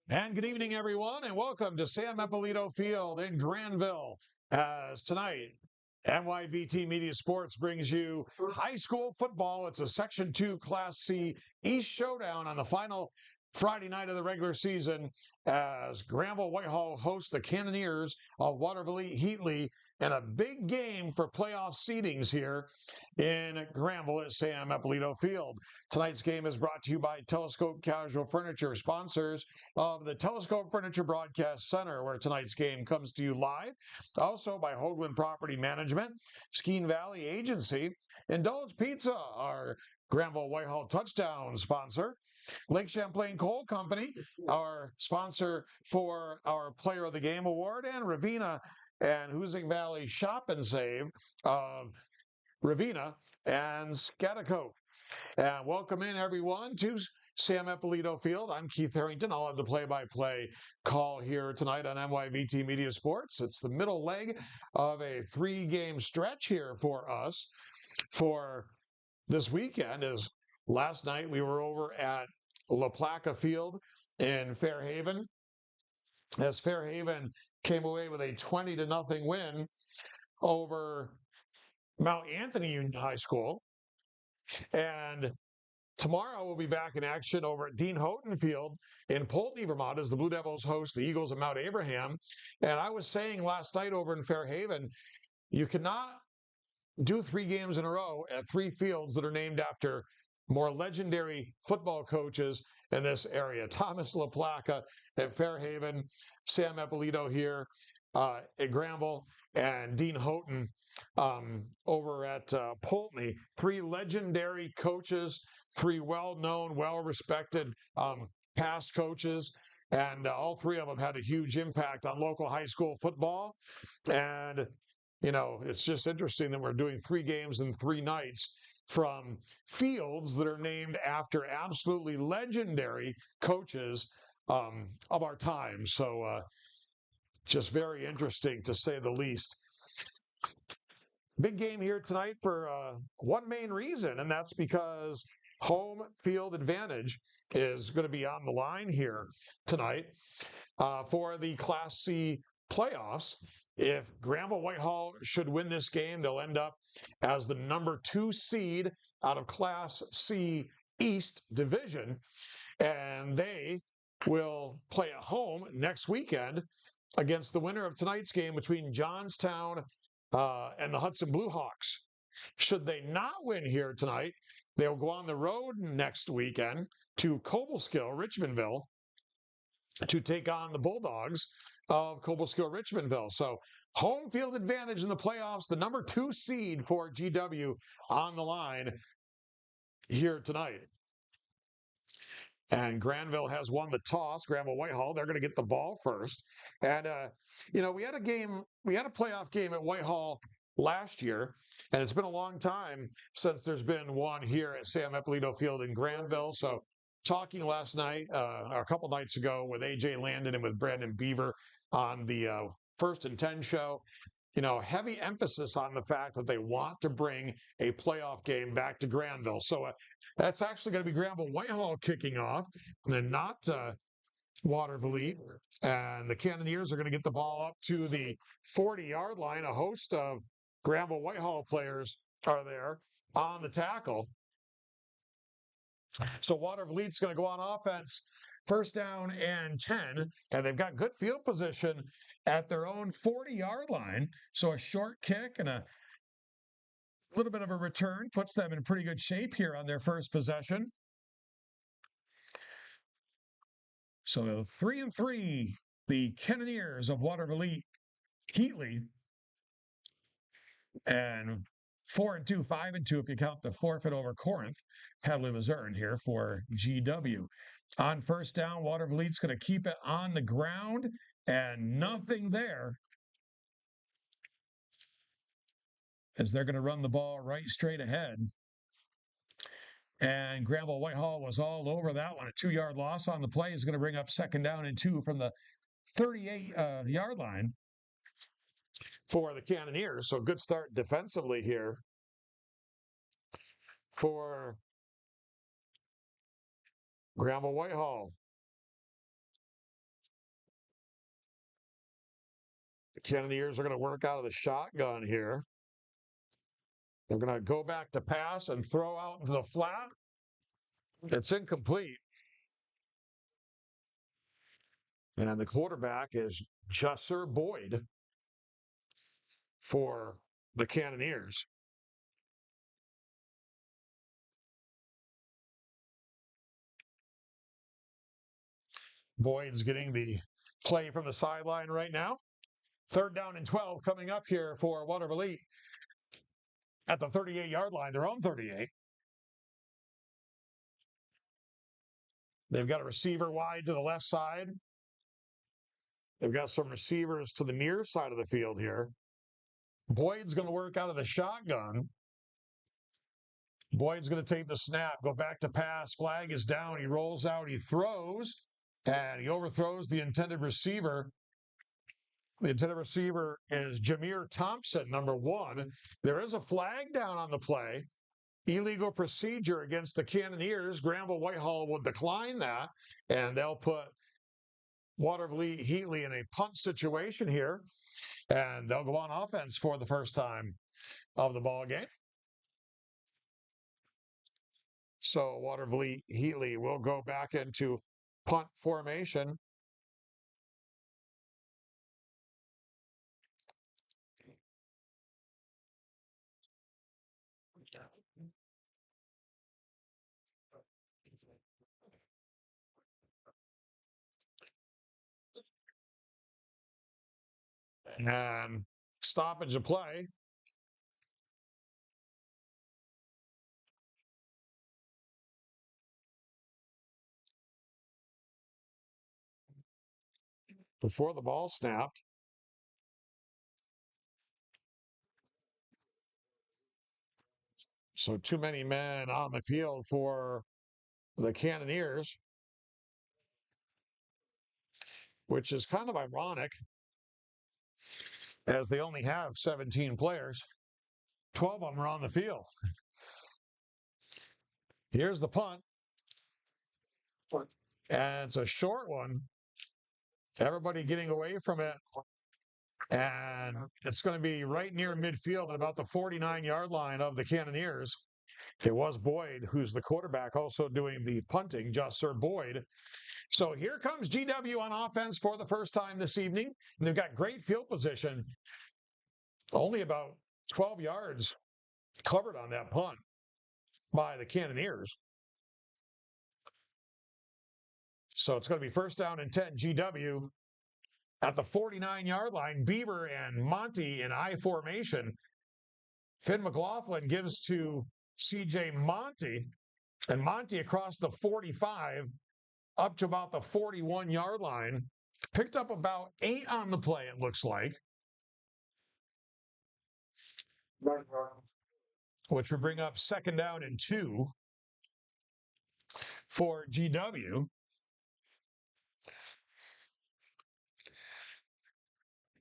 And good evening, everyone, and welcome to Sam Eppolito Field in Granville. As tonight, NYVT Media Sports brings you high school football. It's a Section 2 Class C East Showdown on the final Friday night of the regular season as Granville-Whitehall hosts the Cannoneers of Watervliet in a big game for playoff seedings here in Granville at Sam Eppolito Field. Tonight's game is brought to you by Telescope Casual Furniture, sponsors of the Telescope Furniture Broadcast Center, where tonight's game comes to you live. Also by Hoagland Property Management, Skeen Valley Agency, Indulge Pizza, our Granville-Whitehall touchdown sponsor, Lake Champlain Coal Company, our sponsor for our Player of the Game Award, and Ravenna and Hoosick Valley Shop and Save of Ravenna and Scaticoke. And welcome in, everyone, to Sam Eppolito Field. I'm Keith Harrington. I'll have the play-by-play call here tonight on NYVT Media Sports. It's the middle leg of a three-game stretch here for us for this weekend. As last night we were over at La Placa Field in Fairhaven, as Fairhaven came away with a 20-0 win over Mount Anthony Union High School. And tomorrow we'll be back in action over at Dean Houghton Field in Poultney, Vermont, as the Blue Devils host the Eagles of Mount Abraham. And I was saying last night over in Fairhaven, you cannot do three games in a row at three fields that are named after more legendary football coaches in this area. Thomas LaPlaca at Fairhaven, Sam Eppolito here at Granville, and Dean Houghton over at Poultney. Three legendary coaches, three well-known, well-respected past coaches, and all three of them had a huge impact on local high school football. And it's just interesting that we're doing three games in 3 nights from fields that are named after absolutely legendary coaches of our time. So just very interesting, to say the least. Big game here tonight for one main reason, and that's because home field advantage is going to be on the line here tonight for the Class C playoffs. If Granville-Whitehall should win this game, they'll end up as the number 2 seed out of Class C East Division, and they will play at home next weekend against the winner of tonight's game between Johnstown and the Hudson Blue Hawks. Should they not win here tonight, they'll go on the road next weekend to Cobleskill, Richmondville, to take on the Bulldogs of Cobleskill, Richmondville. So home field advantage in the playoffs, the number 2 seed for GW on the line here tonight. And Granville has won the toss. Granville-Whitehall, they're going to get the ball first. And, we had a playoff game at Whitehall last year, and it's been a long time since there's been one here at Sam Eppolito Field in Granville. So talking last night, or a couple nights ago, with A.J. Landon and with Brandon Beaver on the First and 10 show, heavy emphasis on the fact that they want to bring a playoff game back to Granville. So that's actually going to be Granville-Whitehall kicking off, and not Watervliet. And the Cannoneers are going to get the ball up to the 40-yard line. A host of Granville-Whitehall players are there on the tackle. So Watervliet's going to go on offense, first down and 10, and they've got good field position at their own 40-yard line. So a short kick and a little bit of a return puts them in pretty good shape here on their first possession. So 3-3, the Cannoneers of Watervliet Heatley, and 4-2, 5-2 if you count the forfeit over Corinth, Hadley Luzerne here for GW. On first down, Watervliet's going to keep it on the ground, and nothing there, as they're going to run the ball right straight ahead. And Granville-Whitehall was all over that one. A 2-yard loss on the play is going to bring up second down and 2 from the 38-yard line for the Cannoneers. So good start defensively here for Granville-Whitehall. Cannoneers are going to work out of the shotgun here. They're going to go back to pass and throw out into the flat. It's incomplete. And the quarterback is Jusser Boyd for the Cannoneers. Boyd's getting the play from the sideline right now. 3rd down and 12 coming up here for Watervliet at the 38-yard line, their own 38. They've got a receiver wide to the left side. They've got some receivers to the near side of the field here. Boyd's going to work out of the shotgun. Boyd's going to take the snap, go back to pass. Flag is down. He rolls out. He throws, and he overthrows the intended receiver. The intended receiver is Jameer Thompson, number 1. There is a flag down on the play. Illegal procedure against the Cannoneers. Granville-Whitehall will decline that, and they'll put Watervliet Heatley in a punt situation here, and they'll go on offense for the first time of the ball game. So Watervliet Heatley will go back into punt formation. And stoppage of play. Before the ball snapped. So too many men on the field for the Cannoneers, which is kind of ironic as they only have 17 players. 12 of them are on the field. Here's the punt. And it's a short one. Everybody getting away from it. And it's going to be right near midfield at about the 49-yard line of the Cannoneers. It was Boyd, who's the quarterback, also doing the punting, Jusser Boyd. So here comes GW on offense for the first time this evening. And they've got great field position. Only about 12 yards covered on that punt by the Cannoneers. So it's going to be 1st down and 10 GW at the 49-yard line. Beaver and Monty in I formation. Finn McLaughlin gives to CJ Monty, and Monty across the 45 up to about the 41-yard line. Picked up about 8 on the play, it looks like. Which would bring up 2nd down and 2 for GW.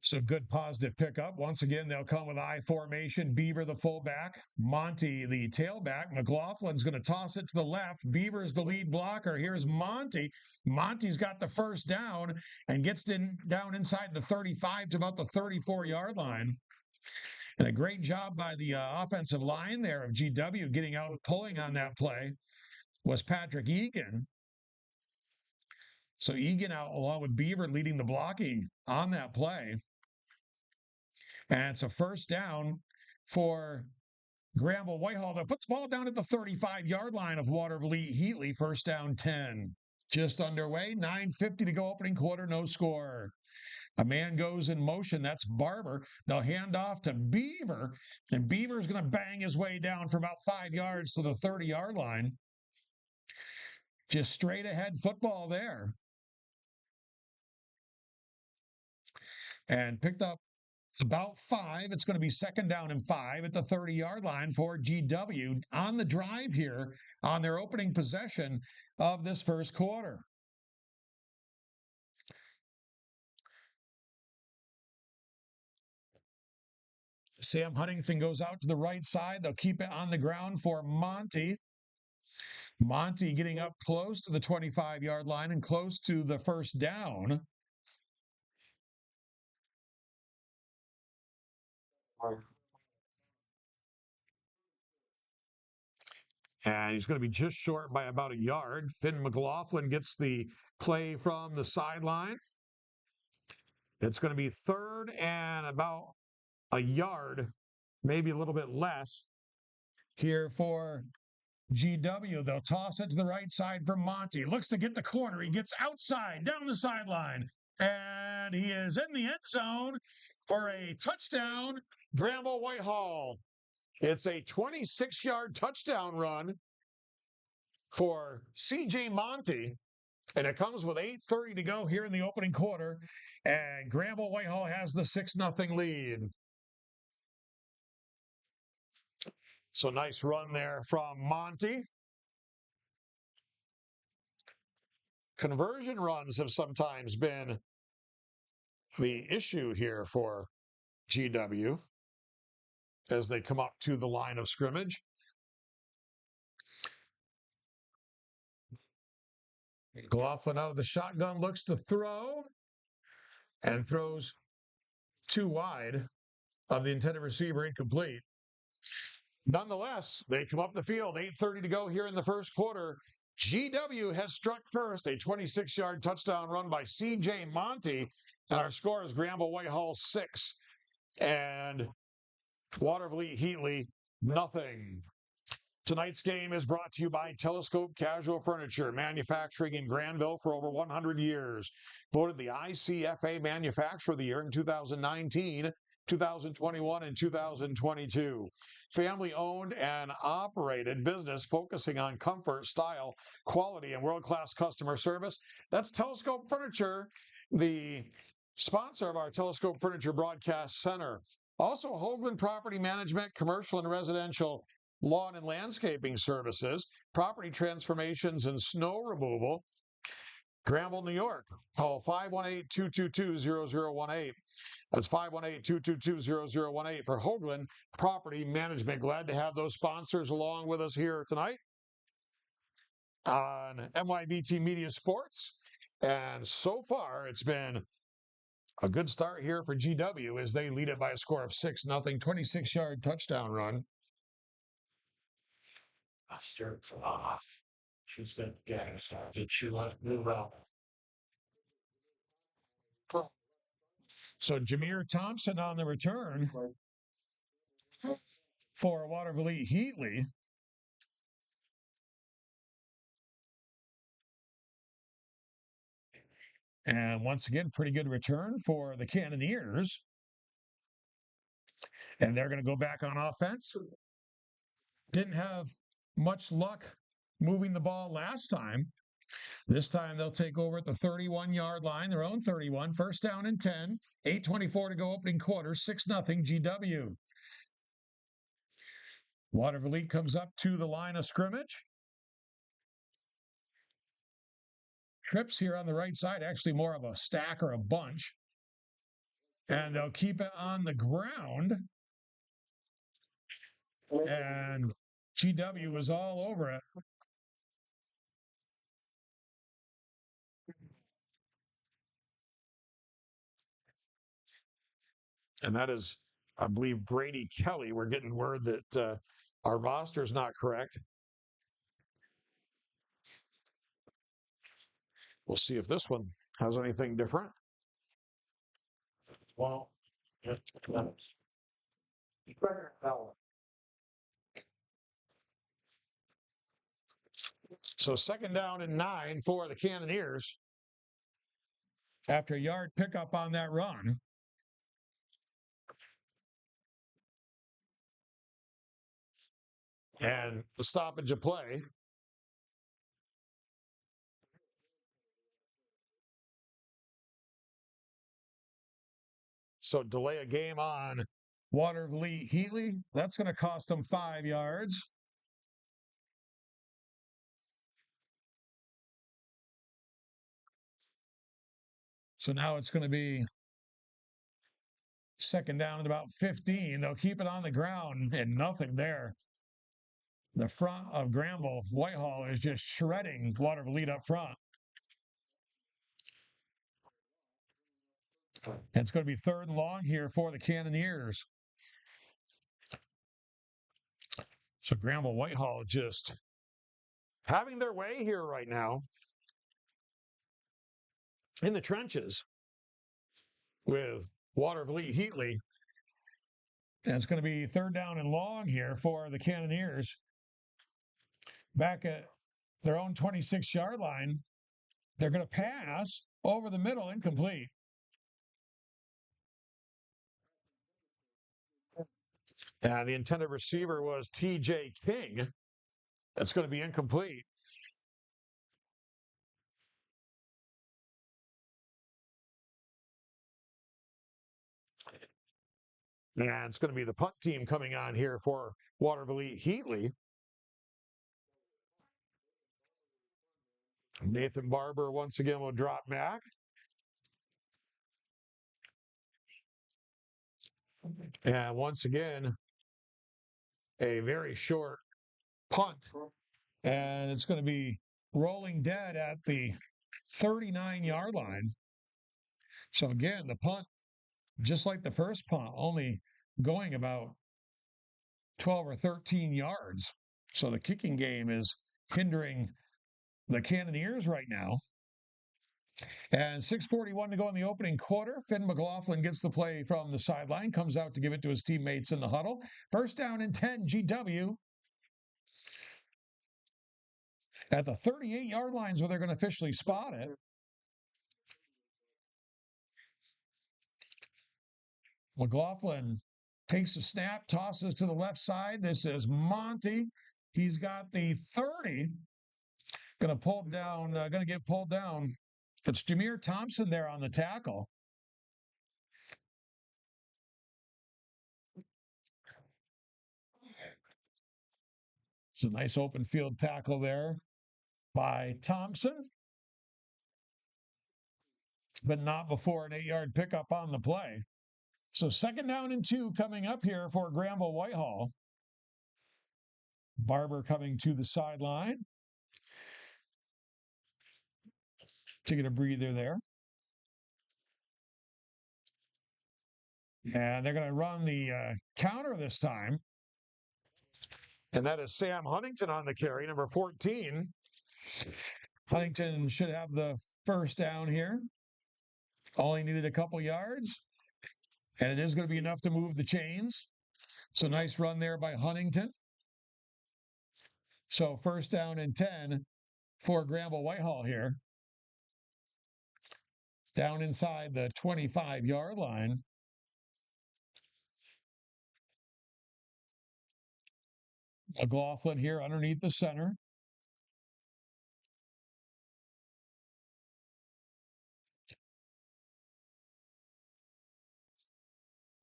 So good positive pickup. Once again, they'll come with I formation. Beaver, the fullback. Monty, the tailback. McLaughlin's going to toss it to the left. Beaver's the lead blocker. Here's Monty. Monty's got the 1st down and gets down inside the 35 to about the 34-yard line. And a great job by the offensive line there of GW getting out and pulling on that play was Patrick Egan. So Egan out along with Beaver leading the blocking on that play. And it's a 1st down for Granville-Whitehall. They'll put the ball down at the 35-yard line of Watervliet Heatley. 1st down 10. Just underway. 9:50 to go opening quarter. No score. A man goes in motion. That's Barber. They'll hand off to Beaver. And Beaver's going to bang his way down for about 5 yards to the 30-yard line. Just straight ahead football there. And picked up about 5. It's going to be 2nd down and 5 at the 30-yard line for GW on the drive here on their opening possession of this first quarter. Sam Huntington goes out to the right side. They'll keep it on the ground for Monty. Monty getting up close to the 25-yard line and close to the 1st down. And he's going to be just short by about a yard. Finn McLaughlin gets the play from the sideline. It's going to be third and about a yard, maybe a little bit less here for GW. They'll toss it to the right side for Monty. Looks to get the corner. He gets outside, down the sideline, and he is in the end zone for a touchdown, Granville-Whitehall. It's a 26-yard touchdown run for C.J. Monty, and it comes with 8:30 to go here in the opening quarter, and Granville-Whitehall has the 6-0 lead. So nice run there from Monty. Conversion runs have sometimes been the issue here for GW as they come up to the line of scrimmage. McLaughlin out of the shotgun looks to throw and throws too wide of the intended receiver, incomplete. Nonetheless, they come up the field, 8:30 to go here in the first quarter. GW has struck first, a 26-yard touchdown run by C.J. Monty, and our score is Granville-Whitehall 6 and Watervliet nothing. Tonight's game is brought to you by Telescope Casual Furniture, manufacturing in Granville for over 100 years. Voted the ICFA Manufacturer of the Year in 2019, 2021, and 2022. Family-owned and operated business focusing on comfort, style, quality, and world-class customer service. That's Telescope Furniture, the sponsor of our Telescope Furniture Broadcast Center. Also, Hoagland Property Management, commercial and residential lawn and landscaping services, property transformations and snow removal. Granville, New York. Call 518-222-0018. That's 518-222-0018 for Hoagland Property Management. Glad to have those sponsors along with us here tonight on NYVT Media Sports. And so far, it's been a good start here for GW as they lead it by a score of 6-0, 26-yard touchdown run. Starts off. She's going to get us. Did she let it move out? So Jameer Thompson on the return for Watervliet Heatley. And once again, pretty good return for the Cannoneers. And they're going to go back on offense. Didn't have much luck moving the ball last time. This time they'll take over at the 31-yard line, their own 31, first down and 10, 8:24 to go opening quarter, 6-0 GW. Watervliet comes up to the line of scrimmage. Trips here on the right side, actually more of a stack or a bunch. And they'll keep it on the ground. And GW was all over it. And that is, I believe, Brady Kelly. We're getting word that our roster is not correct. We'll see if this one has anything different. Well, so second down and 9 for the Cannoneers after a yard pickup on that run. And the stoppage of play. So delay a game on Watervliet Heatley. That's going to cost them 5 yards. So now it's going to be second down at about 15. They'll keep it on the ground and nothing there. The front of Granville-Whitehall is just shredding Watervliet up front. And it's going to be third and long here for the Cannoneers. So Granville-Whitehall just having their way here right now in the trenches with Watervliet Heatley. And it's going to be 3rd down and long here for the Cannoneers. Back at their own 26-yard line. They're going to pass over the middle, incomplete. And the intended receiver was T.J. King. That's going to be incomplete. And it's going to be the punt team coming on here for Watervliet Heatley. Nathan Barber once again will drop back. And once again, a very short punt. And it's going to be rolling dead at the 39-yard line. So again, the punt, just like the first punt, only going about 12 or 13 yards. So the kicking game is hindering the Cannoneers right now. And 6:41 to go in the opening quarter. Finn McLaughlin gets the play from the sideline, comes out to give it to his teammates in the huddle. 1st down and 10, GW. At the 38-yard lines where they're going to officially spot it. McLaughlin takes a snap, tosses to the left side. This is Monty. He's got the 30. Going to get pulled down. It's Jameer Thompson there on the tackle. It's a nice open field tackle there by Thompson, but not before an 8-yard pickup on the play. So 2nd down and 2 coming up here for Granville-Whitehall. Barber coming to the sideline. Taking a breather there. And they're going to run the counter this time. And that is Sam Huntington on the carry, number 14. Huntington should have the 1st down here. Only needed a couple yards. And it is going to be enough to move the chains. So nice run there by Huntington. So 1st down and 10 for Granville-Whitehall here. Down inside the 25-yard line. McLaughlin here underneath the center.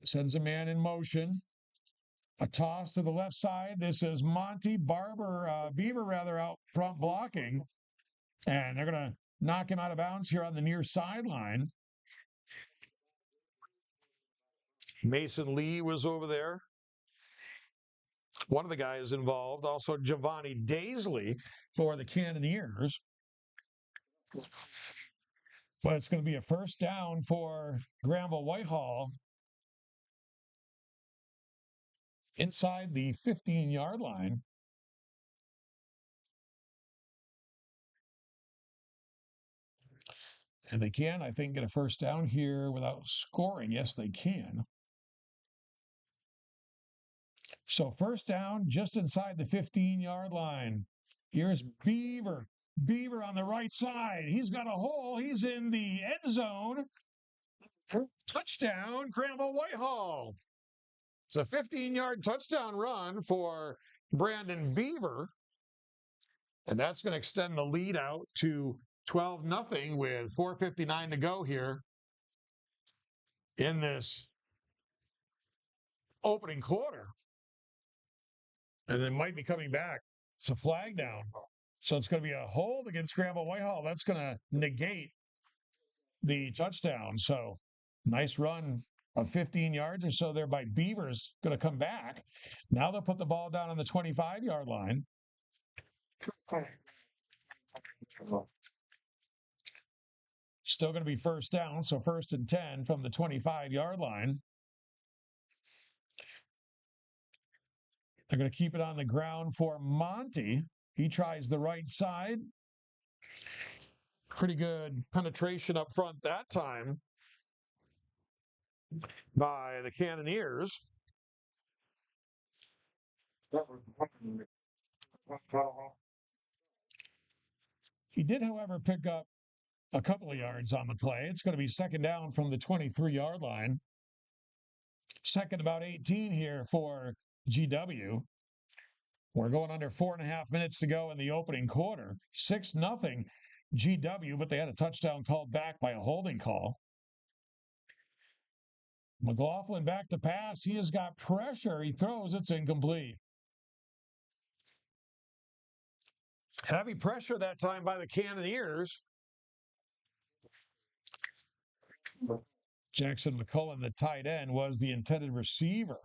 Sends a man in motion. A toss to the left side. This is Monty Beaver out front blocking. And they're going to knock him out of bounds here on the near sideline. Mason Lee was over there. One of the guys involved, also Giovanni Daisley for the Cannoneers. But it's going to be a 1st down for Granville-Whitehall inside the 15-yard line. And they can, I think, get a 1st down here without scoring. Yes, they can. So 1st down just inside the 15-yard line. Here's Beaver. Beaver on the right side. He's got a hole. He's in the end zone. Touchdown, Granville-Whitehall. It's a 15-yard touchdown run for Brandon Beaver. And that's going to extend the lead out to 12-0 with 4:59 to go here in this opening quarter. And it might be coming back. It's a flag down. So it's going to be a hold against Granville-Whitehall. That's going to negate the touchdown. So nice run of 15 yards or so there by Beaver's going to come back. Now they'll put the ball down on the 25-yard line. Still going to be 1st down, so 1st and 10 from the 25-yard line. They're going to keep it on the ground for Monty. He tries the right side. Pretty good penetration up front that time by the Cannoneers. He did, however, pick up a couple of yards on the play. It's going to be second down from the 23-yard line. Second about 18 here for GW. We're going under 4.5 minutes to go in the opening quarter. 6-0 GW, but they had a touchdown called back by a holding call. McLaughlin back to pass. He has got pressure. He throws. It's incomplete. Heavy pressure that time by the Cannoneers. Jackson McCullen, the tight end, was the intended receiver.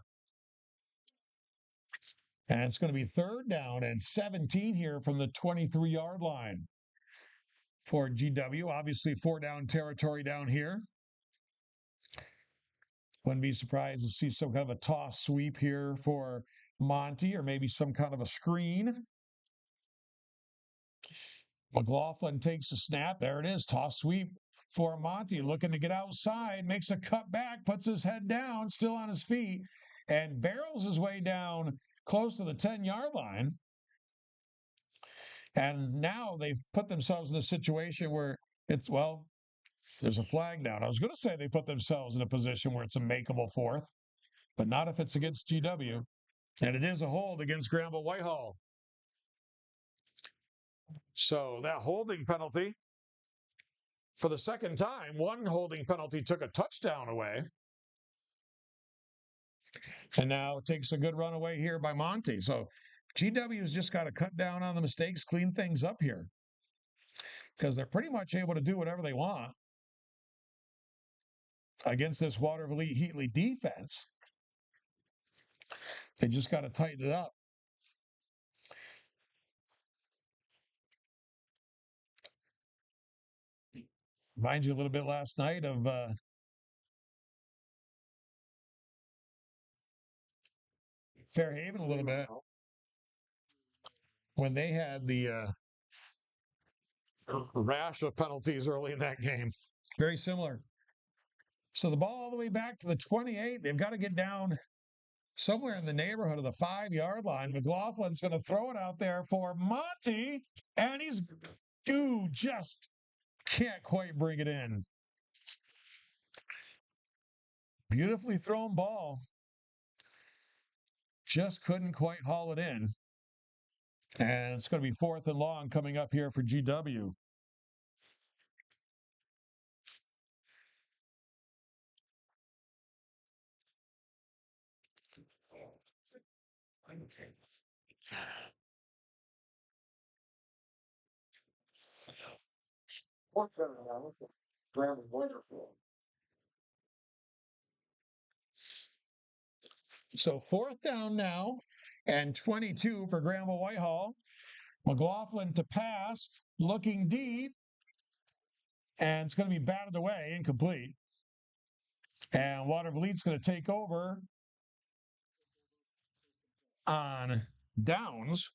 And it's going to be third down and 17 here from the 23-yard line for GW. Obviously, 4-down territory down here. Wouldn't be surprised to see some kind of a toss sweep here for Monty, or maybe some kind of a screen. McLaughlin takes a snap. There it is. Toss sweep for Monty, looking to get outside, makes a cut back, puts his head down, still on his feet, and barrels his way down close to the 10-yard line. And now they've put themselves in a situation where it's, well, there's a flag down. I was going to say they put themselves in a position where it's a makeable fourth, but not if it's against GW. And it is a hold against Granville-Whitehall. So that holding penalty, for the second time, one holding penalty took a touchdown away. And now it takes a good run away here by Monty. So GW's just got to cut down on the mistakes, clean things up here, because they're pretty much able to do whatever they want against this Watervliet defense. They just got to tighten it up. Reminds you a little bit last night of Fairhaven a little bit when they had the rash of penalties early in that game. Very similar. So the ball all the way back to the 28. They've got to get down somewhere in the neighborhood of the 5-yard line. McLaughlin's going to throw it out there for Monty, and he's just can't quite bring it in. Beautifully thrown ball. Just couldn't quite haul it in. And it's going to be fourth and long coming up here for GW. So fourth down now and 22 for Granville-Whitehall. McLaughlin to pass, looking deep, and it's going to be batted away, incomplete. And Watervliet's going to take over on downs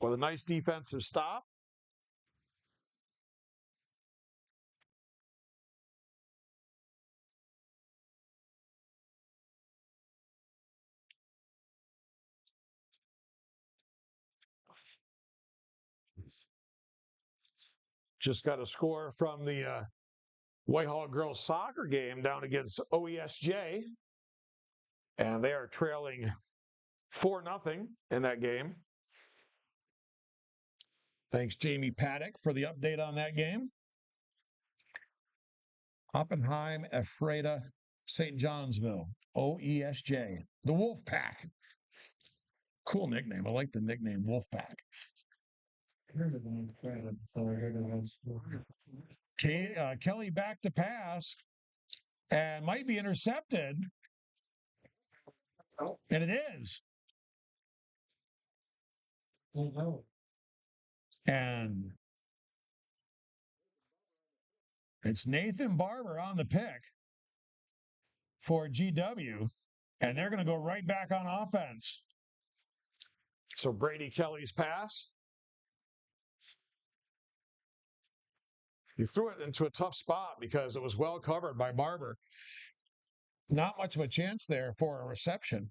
with a nice defensive stop. Just got a score from the Whitehall girls soccer game down against OESJ. And they are trailing 4-0 in that game. Thanks, Jamie Paddock, for the update on that game. Oppenheim, Ephrata, St. Johnsville, OESJ, the Wolf Pack. Cool nickname. I like the nickname Wolf Pack. Kelly back to pass and might be intercepted. And it is. And it's Nathan Barber on the pick for GW. And they're going to go right back on offense. So Brady Kelly's pass. He threw it into a tough spot because it was well covered by Barber. Not much of a chance there for a reception,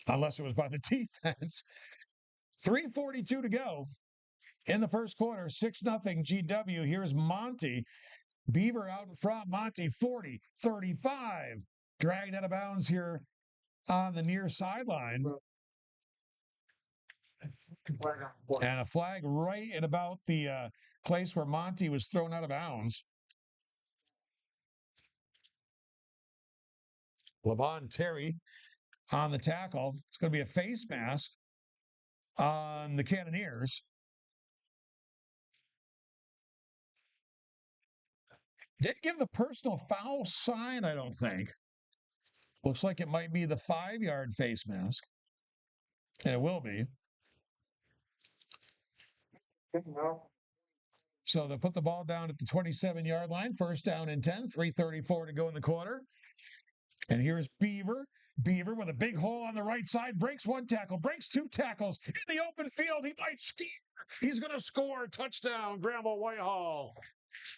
unless it was by the defense. 3:42 to go in the first quarter. 6-0 GW. Here's Monty. Beaver out in front. Monty 40, 35. Dragged out of bounds here on the near sideline. And a flag right at about the place where Monty was thrown out of bounds. Levon Terry on the tackle. It's going to be a face mask on the Cannoneers. Didn't give the personal foul sign, I don't think. Looks like it might be the 5-yard face mask. And it will be. So they'll put the ball down at the 27-yard line. First down and 10. 3:34 to go in the quarter. And here's Beaver. Beaver with a big hole on the right side. Breaks one tackle. Breaks two tackles. In the open field, he might ski. He's going to score. Touchdown, Granville-Whitehall.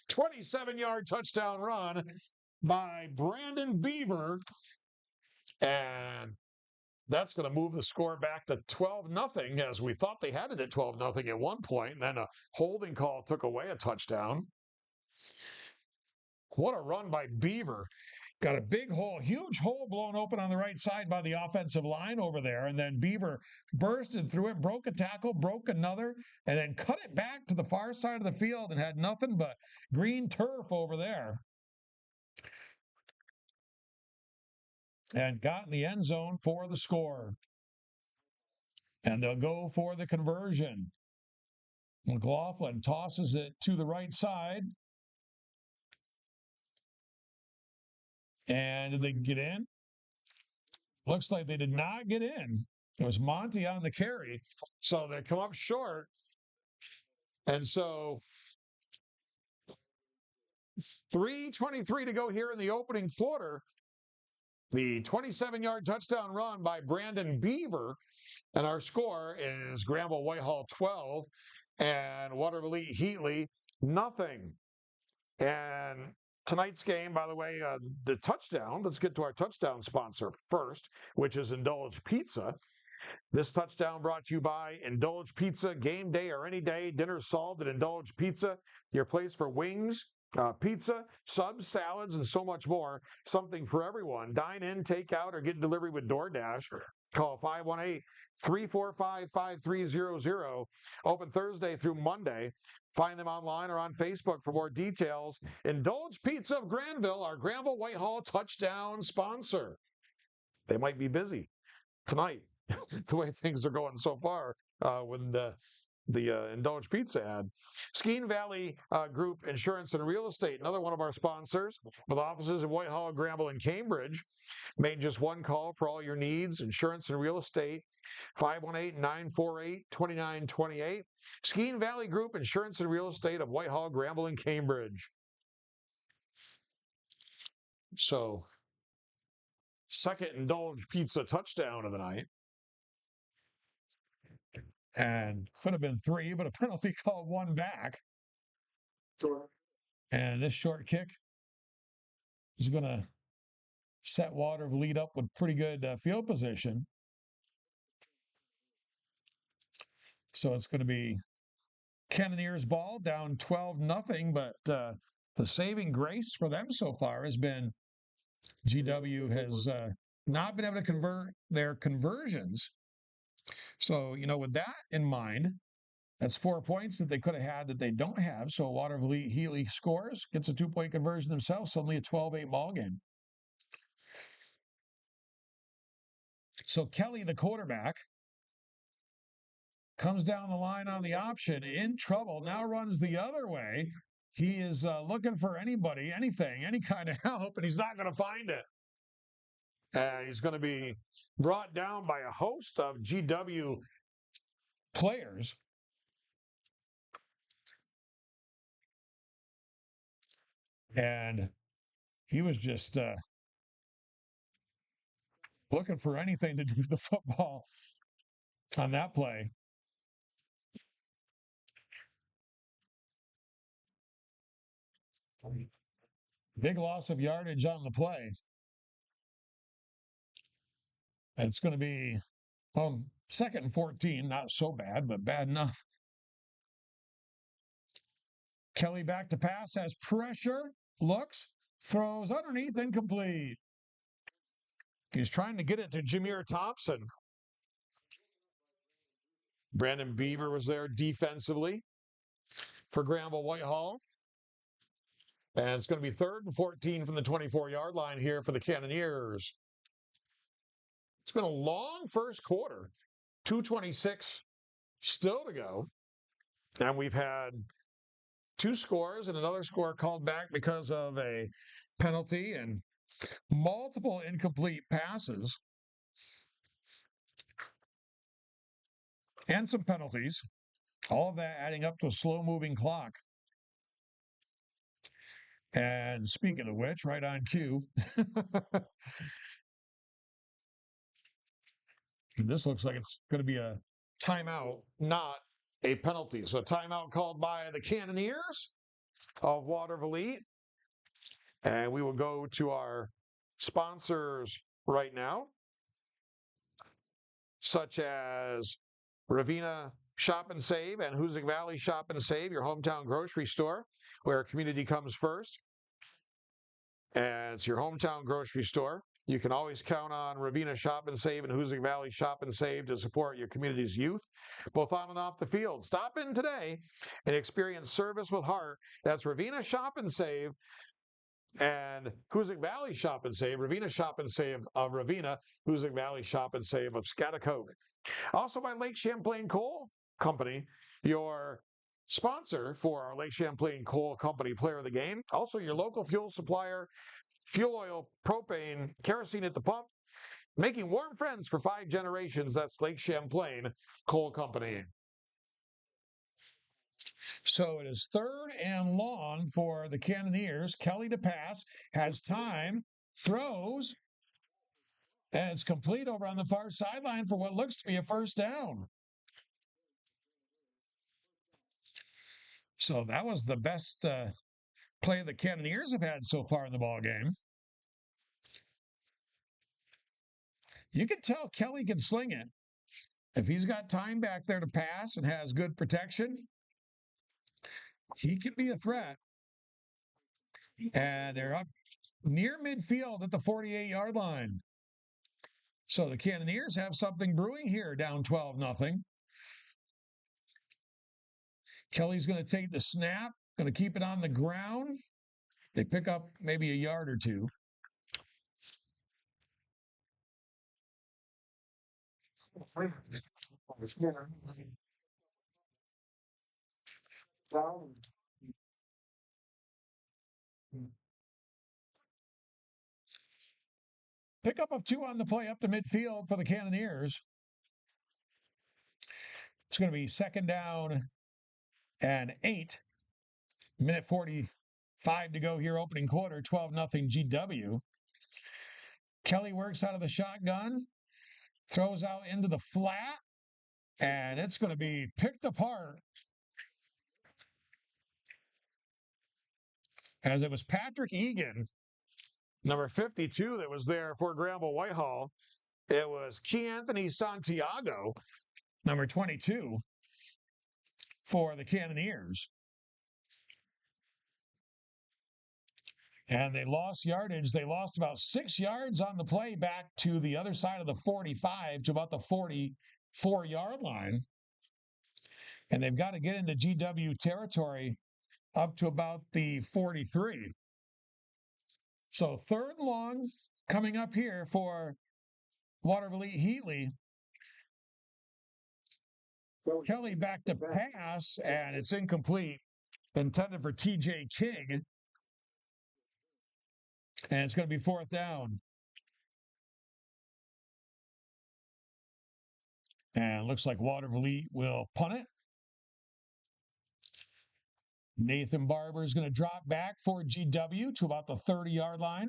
27-yard touchdown run by Brandon Beaver. And that's going to move the score back to 12-0, as we thought they had it at 12-0 at one point. And then a holding call took away a touchdown. What a run by Beaver. Got a big hole, huge hole blown open on the right side by the offensive line over there. And then Beaver bursted through it, broke a tackle, broke another, and then cut it back to the far side of the field and had nothing but green turf over there. And got in the end zone for the score. And they'll go for the conversion. McLaughlin tosses it to the right side. And did they get in? Looks like they did not get in. It was Monty on the carry. So they come up short. And so 3:23 to go here in the opening quarter. The 27-yard touchdown run by Brandon Beaver. And our score is Granville-Whitehall 12 and Watervliet Heatley nothing. And tonight's game, by the way, the touchdown, let's get to our touchdown sponsor first, which is Indulge Pizza. This touchdown brought to you by Indulge Pizza. Game day or any day, dinner solved at Indulge Pizza. Your place for wings, pizza, subs, salads, and so much more. Something for everyone. Dine in, take out, or get delivery with DoorDash. Call 518-345-5300. Open Thursday through Monday. Find them online or on Facebook for more details. Indulge Pizza of Granville, our Granville-Whitehall touchdown sponsor. They might be busy tonight, the way things are going so far with the Indulge Pizza ad. Skeen Valley Group Insurance and Real Estate, another one of our sponsors, with offices in Whitehall, Granville, and Cambridge. Made just one call for all your needs, insurance and real estate, 518-948-2928. Skeen Valley Group Insurance and Real Estate of Whitehall, Granville, and Cambridge. So, second Indulge Pizza touchdown of the night. And could have been 3, but a penalty called 1 back. And this short kick is going to set Watervliet up with pretty good field position. So it's going to be Cannoneers ball, down 12-0, but the saving grace for them so far has been GW has not been able to convert their conversions. So, with that in mind, that's 4 points that they could have had that they don't have. So Watervliet Heatley scores, gets a 2-point conversion themselves, suddenly a 12-8 ball game. So Kelly, the quarterback, comes down the line on the option, in trouble, now runs the other way. He is looking for anybody, anything, any kind of help, and he's not going to find it. And he's going to be brought down by a host of GW players. And he was just looking for anything to do with the football. on that play. Big loss of yardage on the play. And it's going to be, well, 2nd and 14, not so bad, but bad enough. Kelly back to pass, has pressure, looks, throws underneath, incomplete. He's trying to get it to Jameer Thompson. Brandon Beaver was there defensively for Granville-Whitehall. And it's going to be 3rd and 14 from the 24-yard line here for the Cannoneers. It's been a long first quarter. 2:26 still to go. And we've had 2 scores and another score called back because of a penalty and multiple incomplete passes. And some penalties. All of that adding up to a slow-moving clock. And speaking of which, right on cue, this looks like it's going to be a timeout, not a penalty. So timeout called by the Cannoneers of Watervliet. And we will go to our sponsors right now, such as Ravenna Shop and Save and Hoosick Valley Shop and Save, your hometown grocery store, where community comes first. And it's your hometown grocery store. You can always count on Ravenna Shop and Save and Hoosick Valley Shop and Save to support your community's youth, both on and off the field. Stop in today and experience service with heart. That's Ravenna Shop and Save and Hoosick Valley Shop and Save. Ravenna Shop and Save of Ravenna, Hoosick Valley Shop and Save of Scotticoke. Also by Lake Champlain Coal Company, your sponsor for our Lake Champlain Coal Company Player of the Game. Also your local fuel supplier, fuel oil, propane, kerosene at the pump, making warm friends for 5 generations. That's Lake Champlain Coal Company. So it is 3rd and long for the Cannoneers. Kelly to pass, has time, throws, and it's complete over on the far sideline for what looks to be a first down. So that was the best play the Cannoneers have had so far in the ball game. You can tell Kelly can sling it. If he's got time back there to pass and has good protection, he could be a threat. And they're up near midfield at the 48-yard line. So the Cannoneers have something brewing here, down 12-0. Kelly's going to take the snap, going to keep it on the ground. They pick up maybe a yard or two. Pickup of 2 on the play up to midfield for the Cannoneers. It's going to be 2nd down and 8. Minute 45 to go here, opening quarter, 12-0 GW. Kelly works out of the shotgun, throws out into the flat, and it's going to be picked apart. As it was Patrick Egan, number 52, that was there for Granville-Whitehall. It was Keanthony Santiago, number 22, for the Cannoneers. And they lost yardage. They lost about 6 yards on the play back to the other side of the 45 to about the 44-yard line. And they've got to get into GW territory up to about the 43. So 3rd and long coming up here for Watervliet Heatley. Kelly back to pass, and it's incomplete. Intended for TJ King. And it's going to be 4th down. And it looks like Watervliet will punt it. Nathan Barber is going to drop back for GW to about the 30-yard line.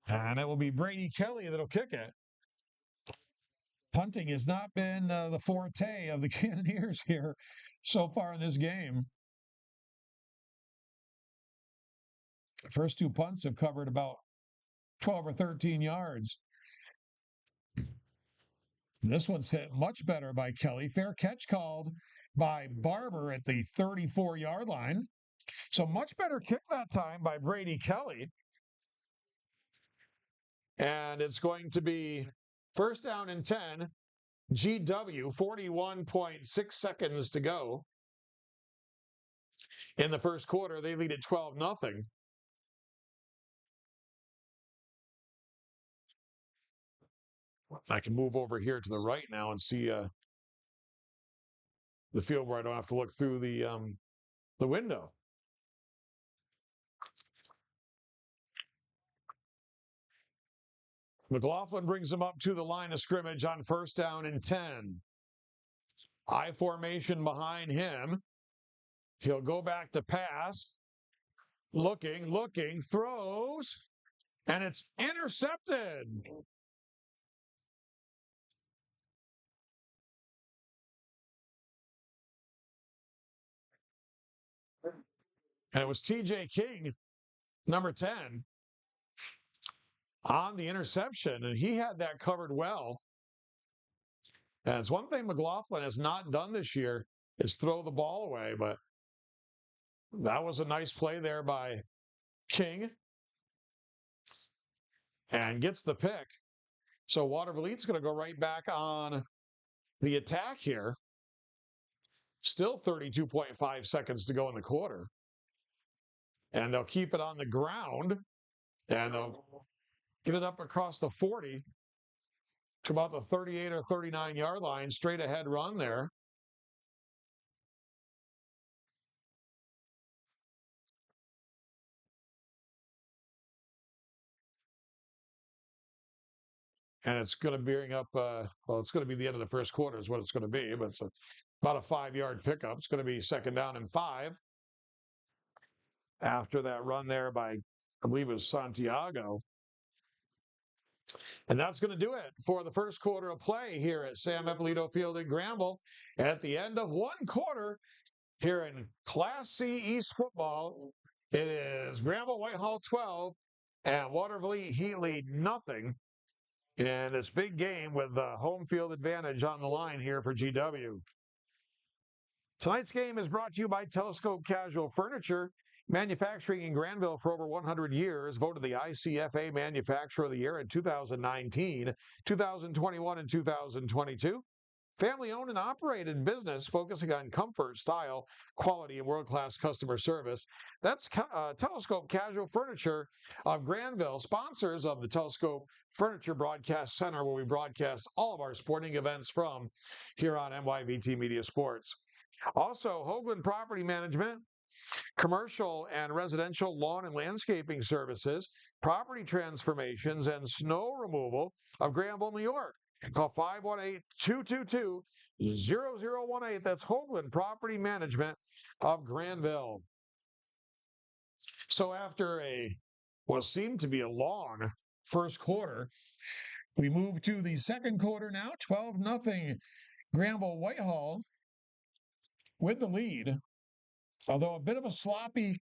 And it will be Brady Kelly that'll kick it. Punting has not been the forte of the Cannoneers here so far in this game. The first two punts have covered about 12 or 13 yards. This one's hit much better by Kelly. Fair catch called by Barber at the 34-yard line. So much better kick that time by Brady Kelly. And it's going to be first down and 10. GW, 41.6 seconds to go. In the first quarter, they lead at 12-0. I can move over here to the right now and see the field where I don't have to look through the window. McLaughlin brings him up to the line of scrimmage on first down and 10. I formation behind him. He'll go back to pass. Looking, throws, and it's intercepted. And it was TJ King, number 10, on the interception, and he had that covered well. And it's one thing McLaughlin has not done this year is throw the ball away, but that was a nice play there by King. And gets the pick. So Watervliet's going to go right back on the attack here. Still 32.5 seconds to go in the quarter. And they'll keep it on the ground. And they'll get it up across the 40 to about the 38 or 39-yard line. Straight ahead run there. And it's going to be up, it's going to be the end of the first quarter is what it's going to be. But it's about a 5-yard pickup. It's going to be second down and 5. After that run there by, I believe it was Santiago. And that's going to do it for the first quarter of play here at Sam Eppolito Field in Granville. At the end of one quarter here in Class C East football, it is Granville-Whitehall 12 and Watervliet Heatley nothing in this big game with the home field advantage on the line here for GW. Tonight's game is brought to you by Telescope Casual Furniture. Manufacturing in Granville for over 100 years, voted the ICFA Manufacturer of the Year in 2019, 2021, and 2022. Family-owned and operated business focusing on comfort, style, quality, and world-class customer service. That's Telescope Casual Furniture of Granville, sponsors of the Telescope Furniture Broadcast Center, where we broadcast all of our sporting events from here on NYVT Media Sports. Also, Hoagland Property Management, commercial and residential lawn and landscaping services, property transformations, and snow removal of Granville, New York. Call 518-222-0018. That's Hoagland Property Management of Granville. So after what seemed to be a long first quarter, we move to the second quarter now. 12-0 Granville-Whitehall with the lead. Although a bit of a sloppy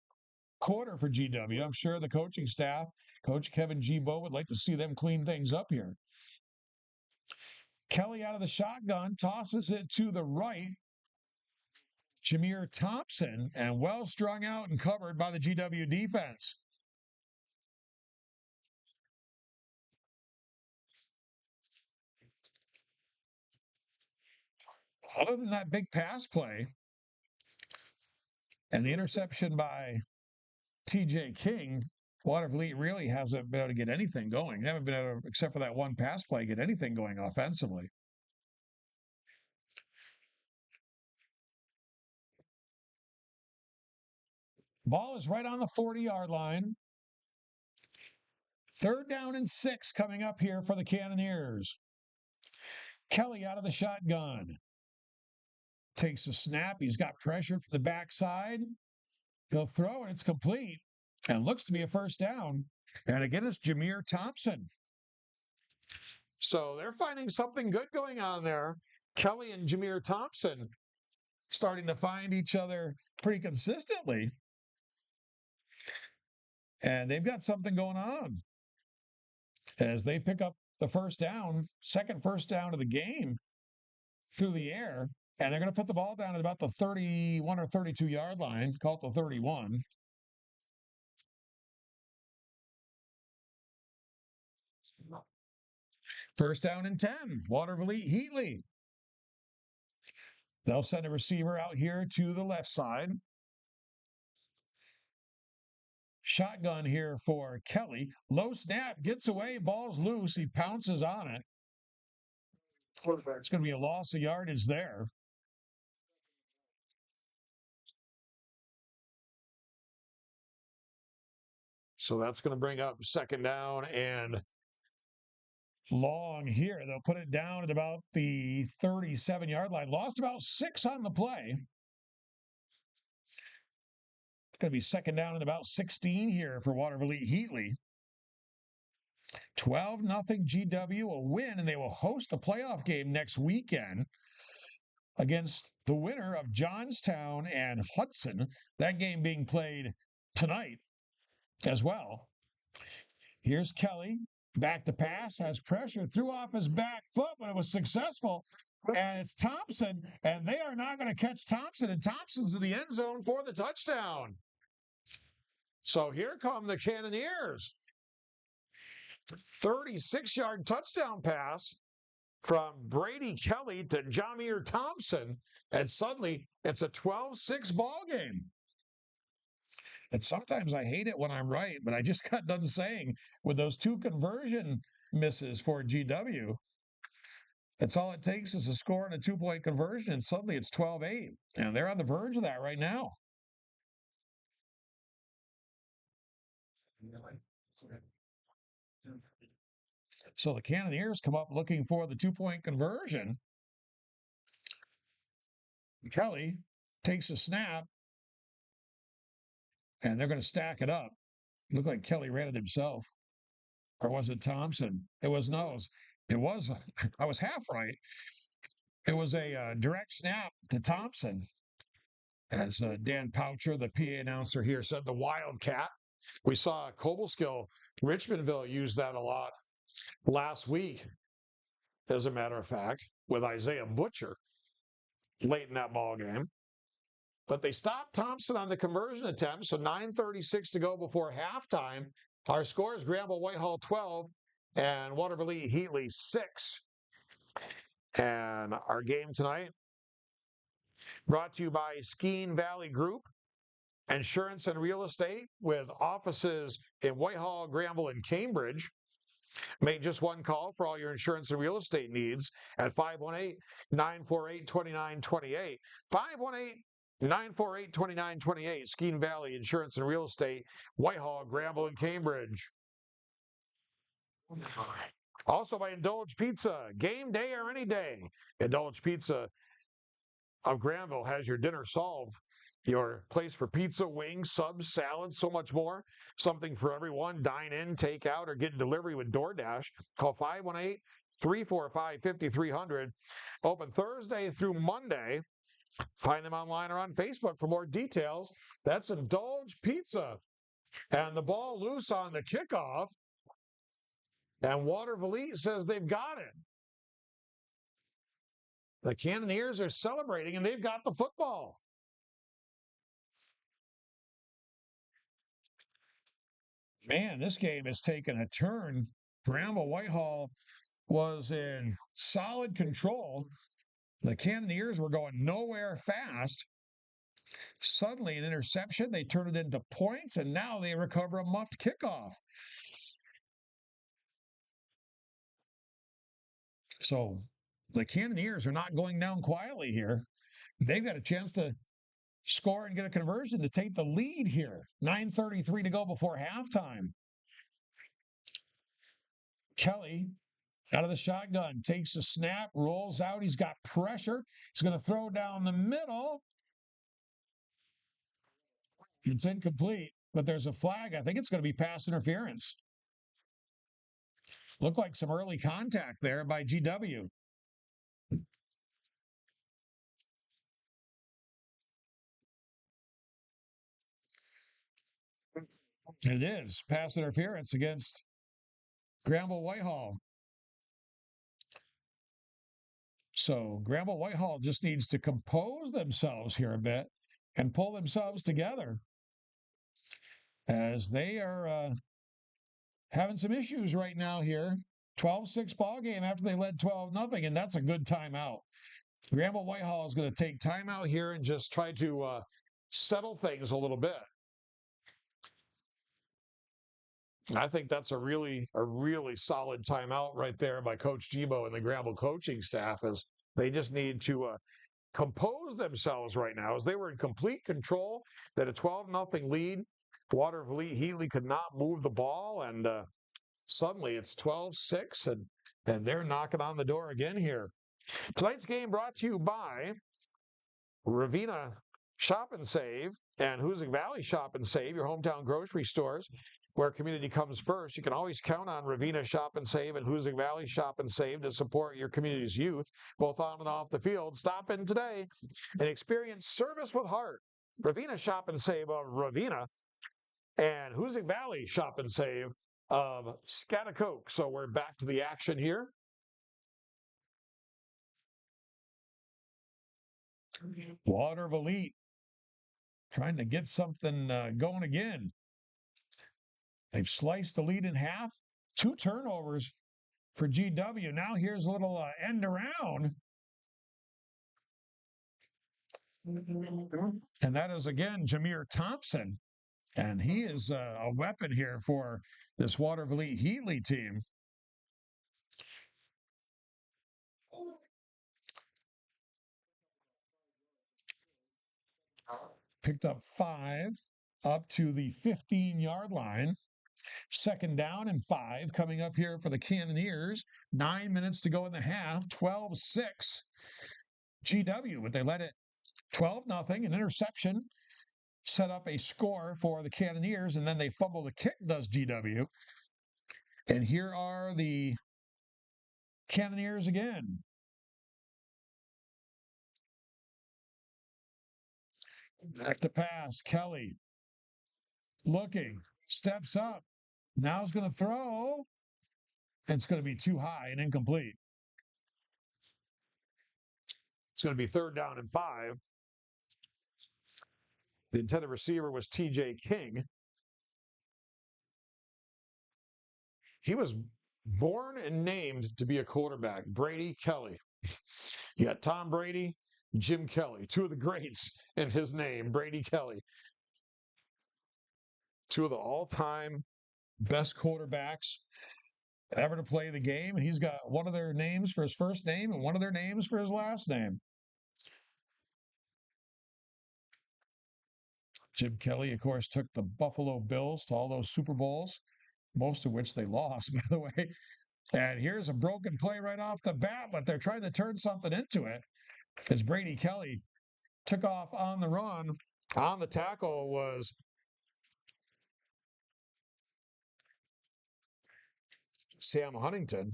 quarter for GW, I'm sure the coaching staff, Coach Kevin Gibo, would like to see them clean things up here. Kelly out of the shotgun, tosses it to the right. Jameer Thompson, and well strung out and covered by the GW defense. Other than that big pass play and the interception by TJ King, Watervliet really hasn't been able to get anything going. They haven't been able to, except for that one pass play, get anything going offensively. Ball is right on the 40-yard line. Third down and 6 coming up here for the Cannoneers. Kelly out of the shotgun. Takes a snap. He's got pressure from the backside. He'll throw, and it's complete. And looks to be a first down. And again, it's Jameer Thompson. So they're finding something good going on there. Kelly and Jameer Thompson starting to find each other pretty consistently. And they've got something going on as they pick up the first down, second first down of the game through the air. And they're going to put the ball down at about the 31 or 32-yard line, call it the 31. First down and 10, Watervliet Heatley. They'll send a receiver out here to the left side. Shotgun here for Kelly. Low snap, gets away, ball's loose. He pounces on it. It's going to be a loss of yardage there. So that's going to bring up second down and long here. They'll put it down at about the 37-yard line. Lost about 6 on the play. It's going to be second down and about 16 here for Watervliet Heatley. 12-0 GW, a win, and they will host a playoff game next weekend against the winner of Johnstown and Hudson. That game being played tonight as well. Here's Kelly. Back to pass, has pressure, threw off his back foot, but it was successful. And it's Thompson, and they are not going to catch Thompson, and Thompson's in the end zone for the touchdown. So here come the Cannoneers. 36-yard touchdown pass from Brady Kelly to Jameer Thompson, and suddenly it's a 12-6 ball game. And sometimes I hate it when I'm right, but I just got done saying with those 2 conversion misses for GW, that's all it takes is a score and a 2-point conversion, and suddenly it's 12-8. And they're on the verge of that right now. So the Cannoneers come up looking for the 2-point conversion. Kelly takes a snap, and they're going to stack it up. Looked like Kelly ran it himself. Or was it Thompson? It was I was half right. It was a direct snap to Thompson. As Dan Poucher, the PA announcer here, said the Wildcat. We saw Cobleskill, Richmondville use that a lot last week, as a matter of fact, with Isaiah Butcher late in that ball game. But they stopped Thompson on the conversion attempt, so 9:36 to go before halftime. Our score is Granville-Whitehall 12 and Watervliet Heatley 6. And our game tonight brought to you by Skeene Valley Group, Insurance and Real Estate, with offices in Whitehall, Granville, and Cambridge. Make just one call for all your insurance and real estate needs at 518-948-2928. 518-948-2928. Skeene Valley Insurance and Real Estate, Whitehall, Granville, and Cambridge. Also by Indulge Pizza, game day or any day. Indulge Pizza of Granville has your dinner solved. Your place for pizza, wings, subs, salads, so much more. Something for everyone. Dine in, take out, or get delivery with DoorDash. Call 518-345-5300. Open Thursday through Monday. Find them online or on Facebook for more details. That's Indulge Pizza. And the ball loose on the kickoff. And Watervliet says they've got it. The Cannoneers are celebrating, and they've got the football. Man, this game has taken a turn. Granville-Whitehall was in solid control. The Cannoneers were going nowhere fast. Suddenly, an interception. They turn it into points, and now they recover a muffed kickoff. So the Cannoneers are not going down quietly here. They've got a chance to score and get a conversion to take the lead here. 9:33 to go before halftime. Kelly out of the shotgun, takes a snap, rolls out. He's got pressure. He's going to throw down the middle. It's incomplete, but there's a flag. I think it's going to be pass interference. Looked like some early contact there by GW. It is pass interference against Granville-Whitehall. So Granville-Whitehall just needs to compose themselves here a bit and pull themselves together, as they are having some issues right now here. 12-6 ball game after they led 12-0, and that's a good timeout. Granville-Whitehall is going to take timeout here and just try to settle things a little bit. I think that's a really solid timeout right there by Coach Gibo and the Granville coaching staff, as they just need to compose themselves right now, as they were in complete control. That a 12-0 lead. Watervliet could not move the ball, and suddenly it's 12-6, and they're knocking on the door again here. Tonight's game brought to you by Ravenna Shop and Save and Hoosick Valley Shop and Save, your hometown grocery stores where community comes first. You can always count on Ravenna Shop and Save and Hoosick Valley Shop and Save to support your community's youth, both on and off the field. Stop in today and experience service with heart. Ravenna Shop and Save of Ravenna and Hoosick Valley Shop and Save of Scotticoke. So we're back to the action here. Watervliet trying to get something going again. They've sliced the lead in half. 2 turnovers for GW. Now here's a little end around. And that is, again, Jameer Thompson. And he is a weapon here for this Watervliet Heatley team. Picked up 5 up to the 15-yard line. 2nd down and 5 coming up here for the Cannoneers. 9 minutes to go in the half. 12-6 GW, but they led it 12-0. An interception set up a score for the Cannoneers, and then they fumble the kick, does GW. And here are the Cannoneers again. Back to pass. Kelly looking, steps up. Now he's going to throw. And it's going to be too high and incomplete. It's going to be 3rd down and 5. The intended receiver was TJ King. He was born and named to be a quarterback. Brady Kelly. You got Tom Brady, Jim Kelly, 2 of the greats in his name. Brady Kelly. 2 of the all-time best quarterbacks ever to play the game. And he's got one of their names for his first name and one of their names for his last name. Jim Kelly, of course, took the Buffalo Bills to all those Super Bowls, most of which they lost, by the way. And here's a broken play right off the bat, but they're trying to turn something into it, as Brady Kelly took off on the run. On the tackle was Sam Huntington.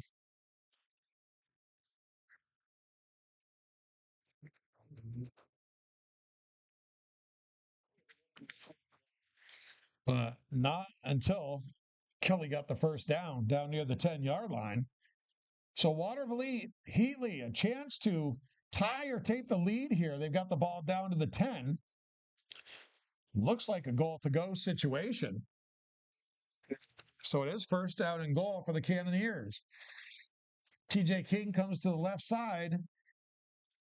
But not until Kelly got the first down near the 10-yard line. So Watervliet Heatley, a chance to tie or take the lead here. They've got the ball down to the 10. Looks like a goal-to-go situation. So it is 1st down and goal for the Cannoneers. TJ King comes to the left side.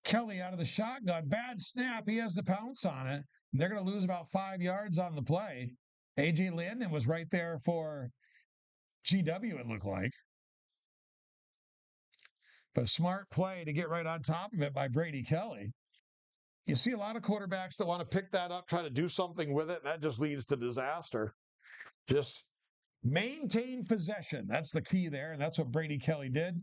Kelly out of the shotgun. Bad snap. He has to pounce on it. They're going to lose about 5 yards on the play. A.J. Landon was right there for GW, it looked like. But a smart play to get right on top of it by Brady Kelly. You see a lot of quarterbacks that want to pick that up, try to do something with it, and that just leads to disaster. Just maintain possession. That's the key there, and that's what Brady Kelly did.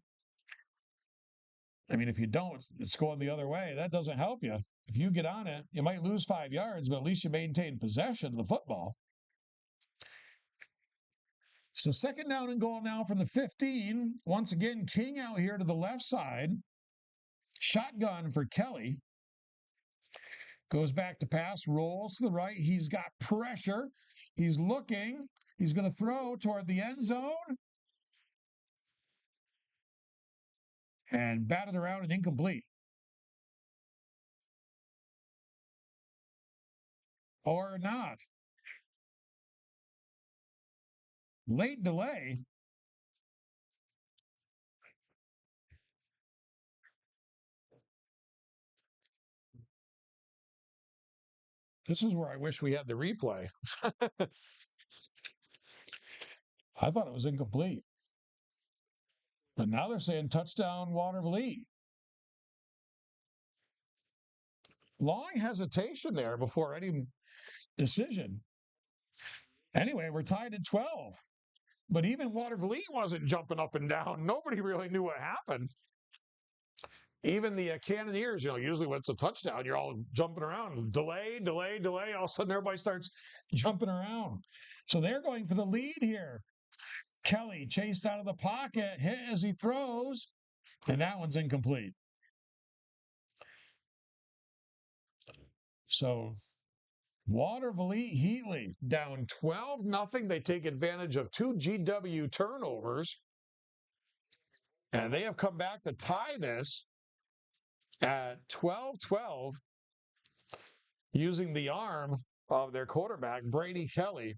I mean, if you don't, it's going the other way. That doesn't help you. If you get on it, you might lose 5 yards, but at least you maintain possession of the football. So second down and goal now from the 15. Once again, King out here to the left side. Shotgun for Kelly. Goes back to pass, rolls to the right. He's got pressure. He's looking. He's going to throw toward the end zone. And batted around and incomplete. Or not. Late delay. This is where I wish we had the replay. I thought it was incomplete. But now they're saying touchdown Watervliet. Long hesitation there before any decision. Anyway, we're tied at 12. But even Watervliet wasn't jumping up and down. Nobody really knew what happened. Even the Cannoneers, usually when it's a touchdown, you're all jumping around. Delay, delay, delay. All of a sudden, everybody starts jumping around. So they're going for the lead here. Kelly chased out of the pocket, hit as he throws, and that one's incomplete. So Watervliet Heatley down 12-0. They take advantage of 2 GW turnovers. And they have come back to tie this at 12-12 using the arm of their quarterback, Brady Kelly.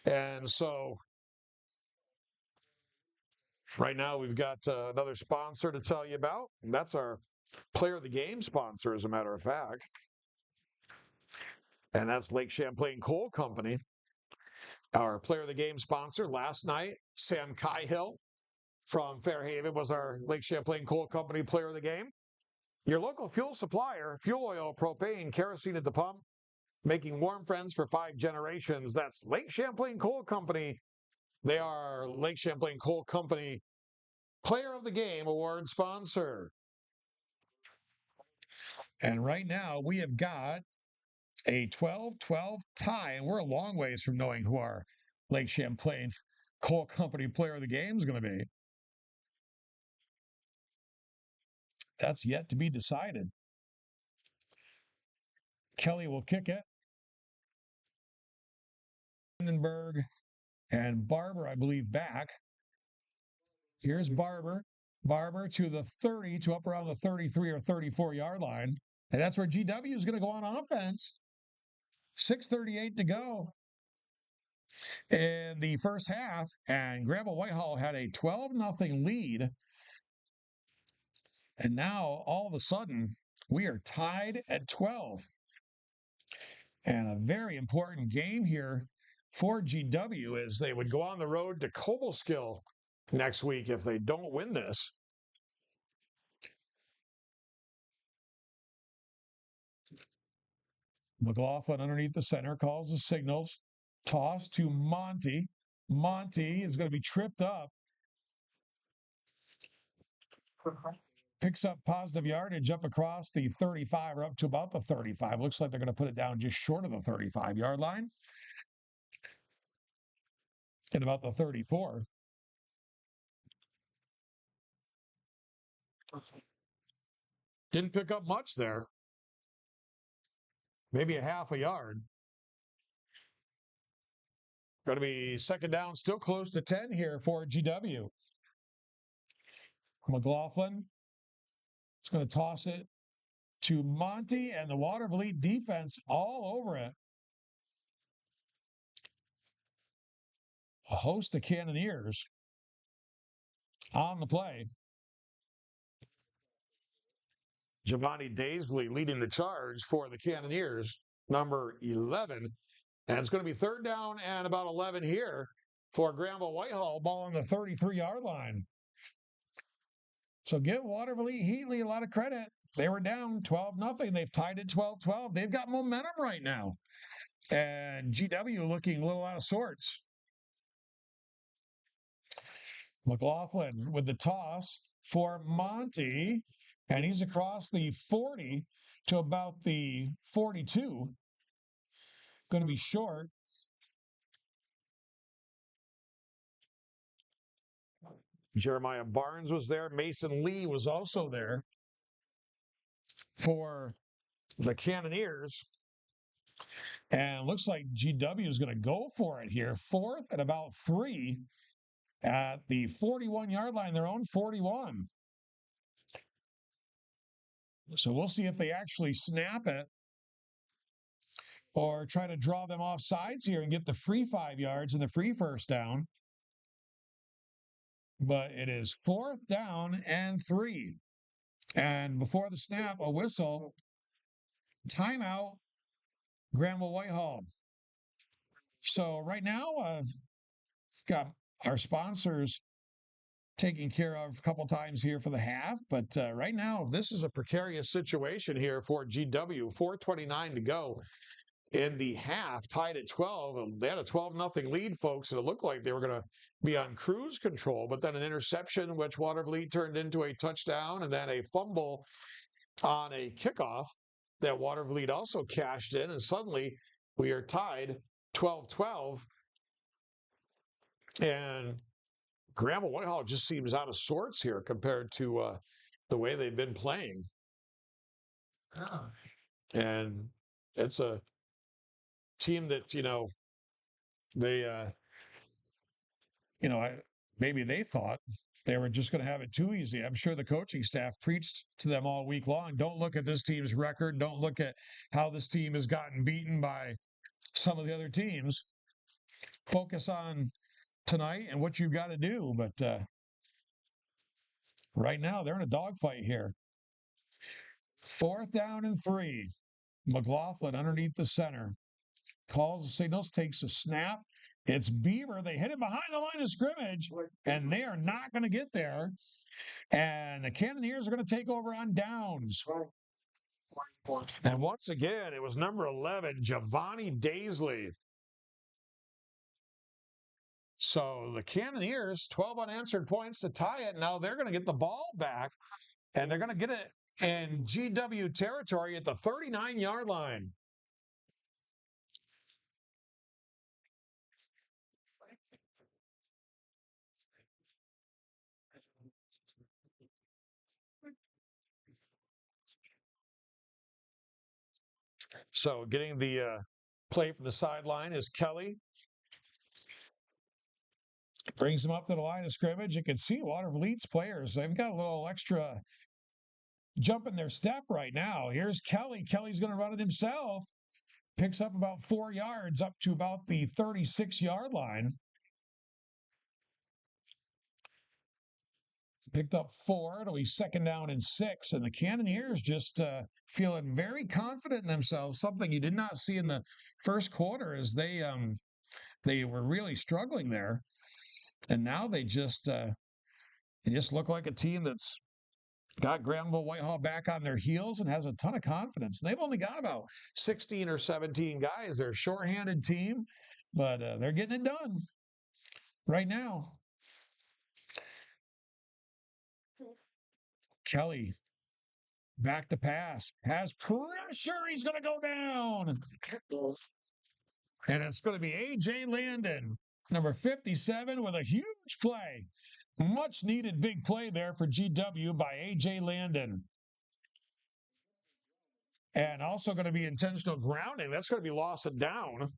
And so right now we've got another sponsor to tell you about. That's our player of the game sponsor, as a matter of fact. And that's Lake Champlain Coal Company. Our player of the game sponsor last night, Sam Cahill from Fairhaven, was our Lake Champlain Coal Company player of the game. Your local fuel supplier, fuel oil, propane, kerosene at the pump, making warm friends for 5 generations. That's Lake Champlain Coal Company. They are Lake Champlain Coal Company Player of the Game award sponsor. And right now we have got a 12-12 tie, and we're a long ways from knowing who our Lake Champlain Coal Company Player of the Game is going to be. That's yet to be decided. Kelly will kick it. Hindenburg and Barber, I believe, back. Here's Barber. Barber to the 30, to up around the 33 or 34-yard line. And that's where GW is going to go on offense. 6:38 to go in the first half. And Granville-Whitehall had a 12-0 lead. And now, all of a sudden, we are tied at 12. And a very important game here for GW is they would go on the road to Cobleskill next week if they don't win this. McLaughlin underneath the center calls the signals. Toss to Monty. Monty is going to be tripped up. Picks up positive yardage up across the 35 or up to about the 35. Looks like they're going to put it down just short of the 35-yard line. At about the 34. Didn't pick up much there. Maybe a half a yard. Going to be second down, still close to 10 here for GW. McLaughlin is going to toss it to Monty, and the Watervliet defense all over it. A host of Cannoneers on the play. Giovanni Daisley leading the charge for the Cannoneers, number 11. And it's going to be third down and about 11 here for Granville-Whitehall, ball on the 33-yard line. So give Watervliet Heatley a lot of credit. They were down 12-0. They've tied it 12-12. They've got momentum right now. And GW looking a little out of sorts. McLaughlin with the toss for Monty. And he's across the 40 to about the 42. Going to be short. Jeremiah Barnes was there. Mason Lee was also there for the Cannoneers. And looks like GW is going to go for it here. 4th and about 3 at the 41-yard line, their own 41. So we'll see if they actually snap it or try to draw them off sides here and get the free 5 yards and the free first down. But it is 4th down and 3. And before the snap, a whistle, timeout, Granville-Whitehall. So right now, got our sponsors taken care of a couple times here for the half. But right now, this is a precarious situation here for GW. 4:29 to go in the half, tied at 12. They had a 12-0 lead, folks, and it looked like they were going to be on cruise control. But then an interception, which Watervliet turned into a touchdown, and then a fumble on a kickoff that Watervliet also cashed in. And suddenly we are tied 12-12. And Granville-Whitehall just seems out of sorts here compared to the way they've been playing. And it's a team that, they, maybe they thought they were just going to have it too easy. I'm sure the coaching staff preached to them all week long. Don't look at this team's record. Don't look at how this team has gotten beaten by some of the other teams. Focus on tonight and what you've got to do. But right now, they're in a dogfight here. 4th down and 3. McLaughlin underneath the center. Calls the signals, takes a snap. It's Beaver. They hit him behind the line of scrimmage, and they are not going to get there. And the Cannoneers are going to take over on downs. And once again, it was number 11, Giovanni Daisley. So the Cannoneers, 12 unanswered points to tie it. Now they're going to get the ball back, and they're going to get it in GW territory at the 39-yard line. So getting the play from the sideline is Kelly. Brings him up to the line of scrimmage. You can see Watervliet's players. They've got a little extra jump in their step right now. Here's Kelly. Kelly's going to run it himself. Picks up about 4 yards up to about the 36-yard line. Picked up 4. It'll be 2nd down and 6. And the Cannoneers just feeling very confident in themselves, something you did not see in the first quarter as they were really struggling there. And now they just look like a team that's got Granville-Whitehall back on their heels and has a ton of confidence. And they've only got about 16 or 17 guys. They're a shorthanded team, but they're getting it done right now. Kelly, back to pass. Has pressure. He's going to go down. And it's going to be A.J. Landon, number 57, with a huge play. Much needed big play there for GW by A.J. Landon. And also going to be intentional grounding. That's going to be loss of down.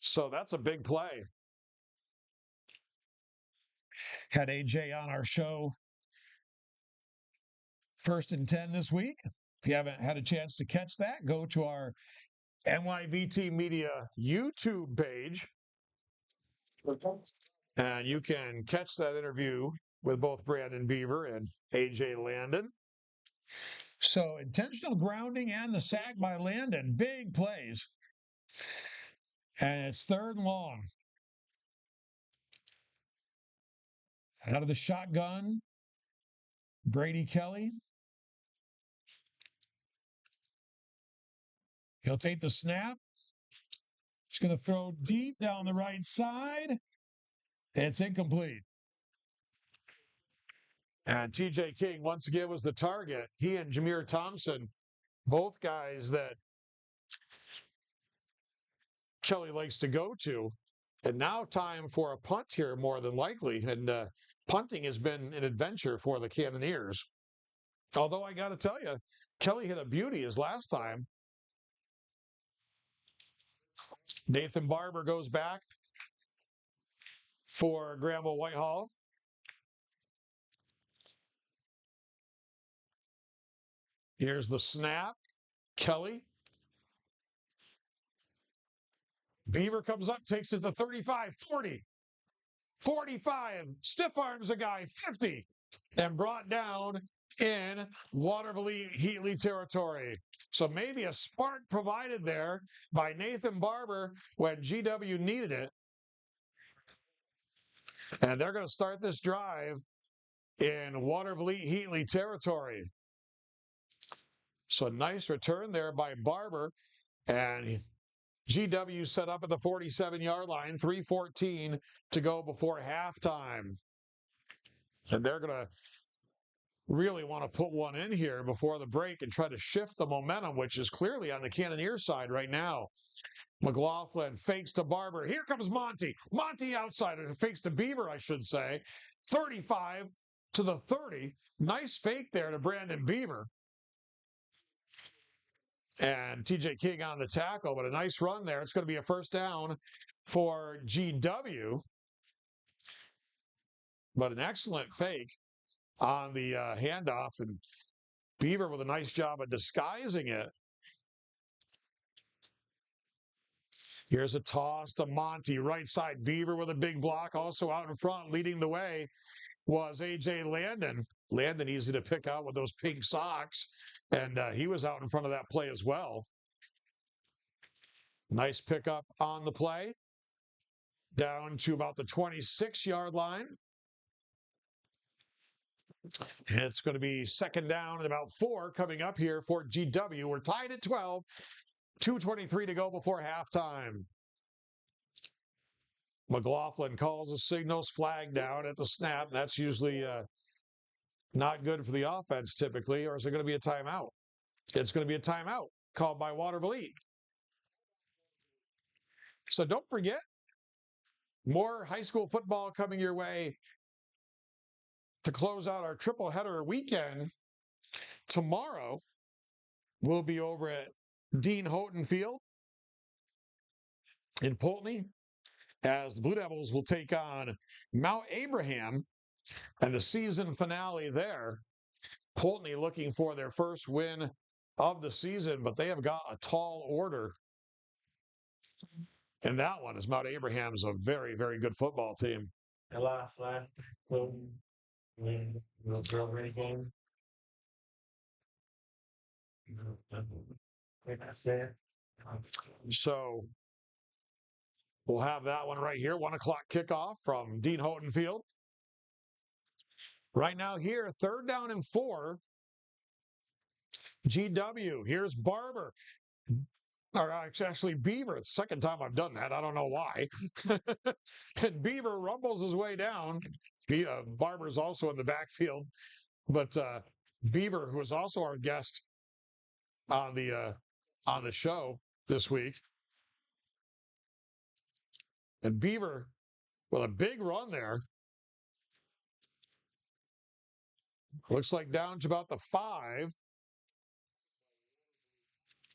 So that's a big play. Had AJ on our show 1st and 10 this week. If you haven't had a chance to catch that, go to our NYVT Media YouTube page. And you can catch that interview with both Brandon Beaver and AJ Landon. So intentional grounding and the sack by Landon. Big plays. And it's 3rd and long. Out of the shotgun, Brady Kelly. He'll take the snap. He's going to throw deep down the right side. It's incomplete. And TJ King, once again, was the target. He and Jameer Thompson, both guys that Kelly likes to go to. And now time for a punt here, more than likely. And punting has been an adventure for the Cannoneers. Although I got to tell you, Kelly hit a beauty his last time. Nathan Barber goes back for Granville-Whitehall. Here's the snap. Kelly. Beaver comes up, takes it to 35, 40, 45, stiff arms a guy, 50, and brought down in Watervliet territory. So maybe a spark provided there by Nathan Barber when GW needed it. And they're going to start this drive in Watervliet territory. So nice return there by Barber. And GW set up at the 47-yard line, 3:14 to go before halftime. And they're going to really want to put one in here before the break and try to shift the momentum, which is clearly on the Cannoneers side right now. McLaughlin fakes to Barber. Here comes Monty. Monty outside, or fakes to Beaver, I should say. 35 to the 30. Nice fake there to Brandon Beaver. And TJ King on the tackle, but a nice run there. It's going to be a first down for GW. But an excellent fake on the handoff, and Beaver with a nice job of disguising it. Here's a toss to Monty, right side. Beaver with a big block. Also out in front, leading the way, was A.J. Landon. Landon easy to pick out with those pink socks, and he was out in front of that play as well. Nice pickup on the play. Down to about the 26-yard line. And it's going to be second down and about 4 coming up here for GW. We're tied at 12. 2:23 to go before halftime. McLaughlin calls the signals, flag down at the snap. That's usually not good for the offense typically, or is it going to be a timeout? It's going to be a timeout called by Watervliet. So don't forget, more high school football coming your way to close out our triple header weekend. Tomorrow, we'll be over at Dean Houghton Field in Poultney, as the Blue Devils will take on Mount Abraham, and the season finale there. Poultney looking for their first win of the season, but they have got a tall order. And that one is Mount Abraham's a very, very good football team. So we'll have that one right here. 1 o'clock kickoff from Dean Houghton Field. Right now here, third down and 4. GW. Here's Barber. Or actually Beaver. It's the second time I've done that. I don't know why. And Beaver rumbles his way down. Barber's also in the backfield. But Beaver, who is also our guest on the show this week. And Beaver with a big run there. Looks like down to about the 5.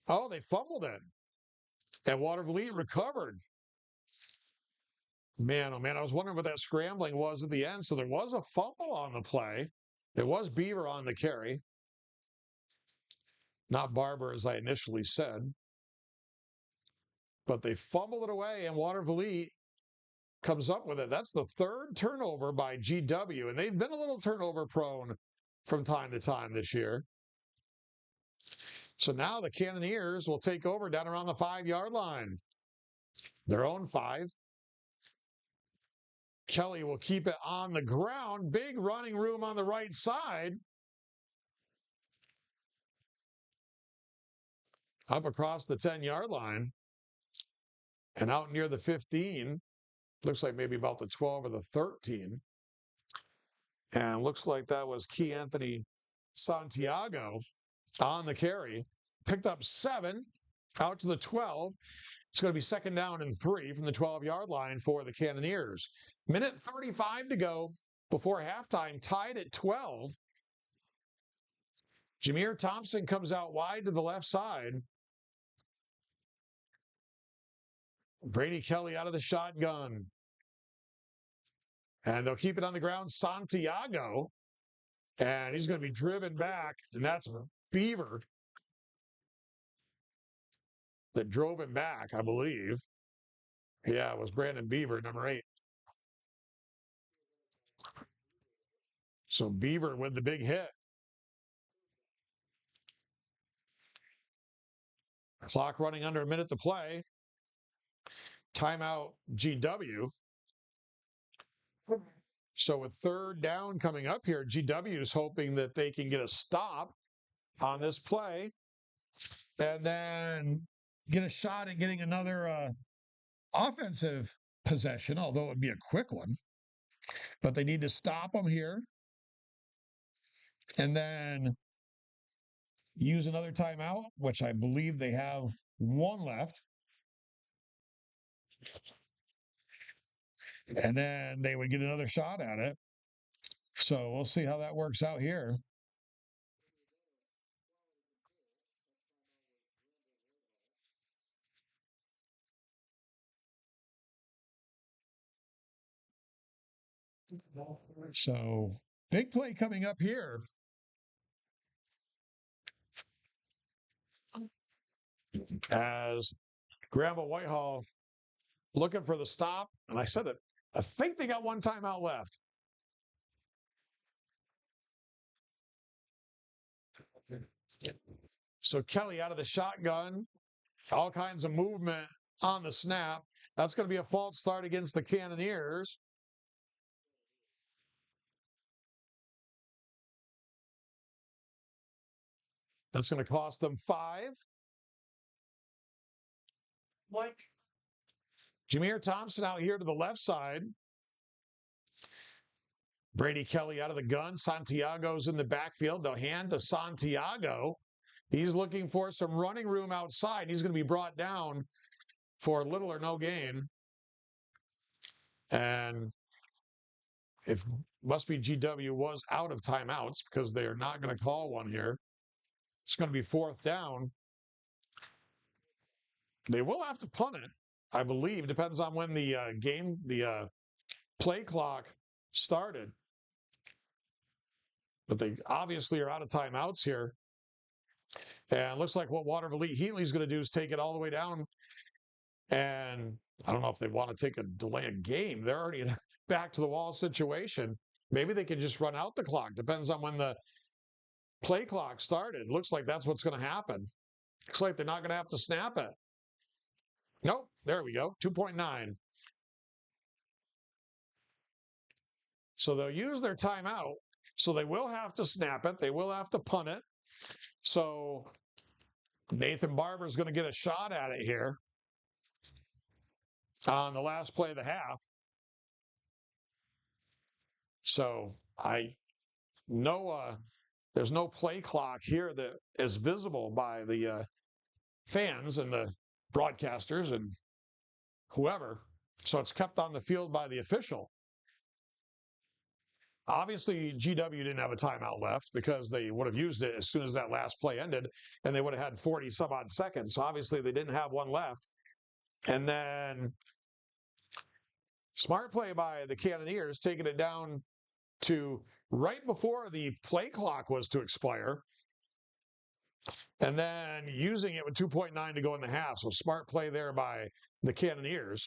Oh, they fumbled it. And Watervliet recovered. Man, oh man, I was wondering what that scrambling was at the end. So there was a fumble on the play. It was Beaver on the carry. Not Barber, as I initially said. But they fumbled it away, and Watervliet comes up with it. That's the third turnover by GW, and they've been a little turnover prone from time to time this year. So now the Cannoneers will take over down around the 5-yard line. Their own 5. Kelly will keep it on the ground. Big running room on the right side. Up across the 10-yard line. And out near the 15. Looks like maybe about the 12 or the 13. And looks like that was Key Anthony Santiago on the carry. Picked up 7 out to the 12. It's going to be second down and 3 from the 12-yard line for the Cannoneers. Minute 35 to go before halftime, tied at 12. Jameer Thompson comes out wide to the left side. Brady Kelly out of the shotgun. And they'll keep it on the ground. Santiago. And he's going to be driven back. And that's Beaver that drove him back, I believe. Yeah, it was Brandon Beaver, number 8. So Beaver with the big hit. Clock running under a minute to play. Timeout GW. So with third down coming up here, GW is hoping that they can get a stop on this play and then get a shot at getting another offensive possession, although it would be a quick one. But they need to stop them here and then use another timeout, which I believe they have one left. And then they would get another shot at it. So we'll see how that works out here. So big play coming up here. As Granville-Whitehall looking for the stop. And I said it. I think they got one timeout left. So Kelly out of the shotgun. All kinds of movement on the snap. That's going to be a false start against the Cannoneers. That's going to cost them 5. Mike. Jameer Thompson out here to the left side. Brady Kelly out of the gun. Santiago's in the backfield. They'll hand to Santiago. He's looking for some running room outside. He's going to be brought down for little or no gain. And if must be GW was out of timeouts because they are not going to call one here. It's going to be 4th down. They will have to punt it, I believe. Depends on when the play clock started. But they obviously are out of timeouts here. And it looks like what Watervliet Heatley is going to do is take it all the way down. And I don't know if they want to take a delay a game. They're already in a back-to-the-wall situation. Maybe they can just run out the clock. Depends on when the play clock started. Looks like that's what's going to happen. Looks like they're not going to have to snap it. Nope. There we go. 2.9. So they'll use their timeout. So they will have to snap it. They will have to punt it. So Nathan Barber is going to get a shot at it here on the last play of the half. So I know there's no play clock here that is visible by the fans and the broadcasters and whoever. So it's kept on the field by the official. Obviously, GW didn't have a timeout left because they would have used it as soon as that last play ended, and they would have had 40-some-odd seconds. So obviously, they didn't have one left. And then smart play by the Cannoneers, taking it down to right before the play clock was to expire, and then using it with 2.9 to go in the half. So smart play there by the Cannoneers.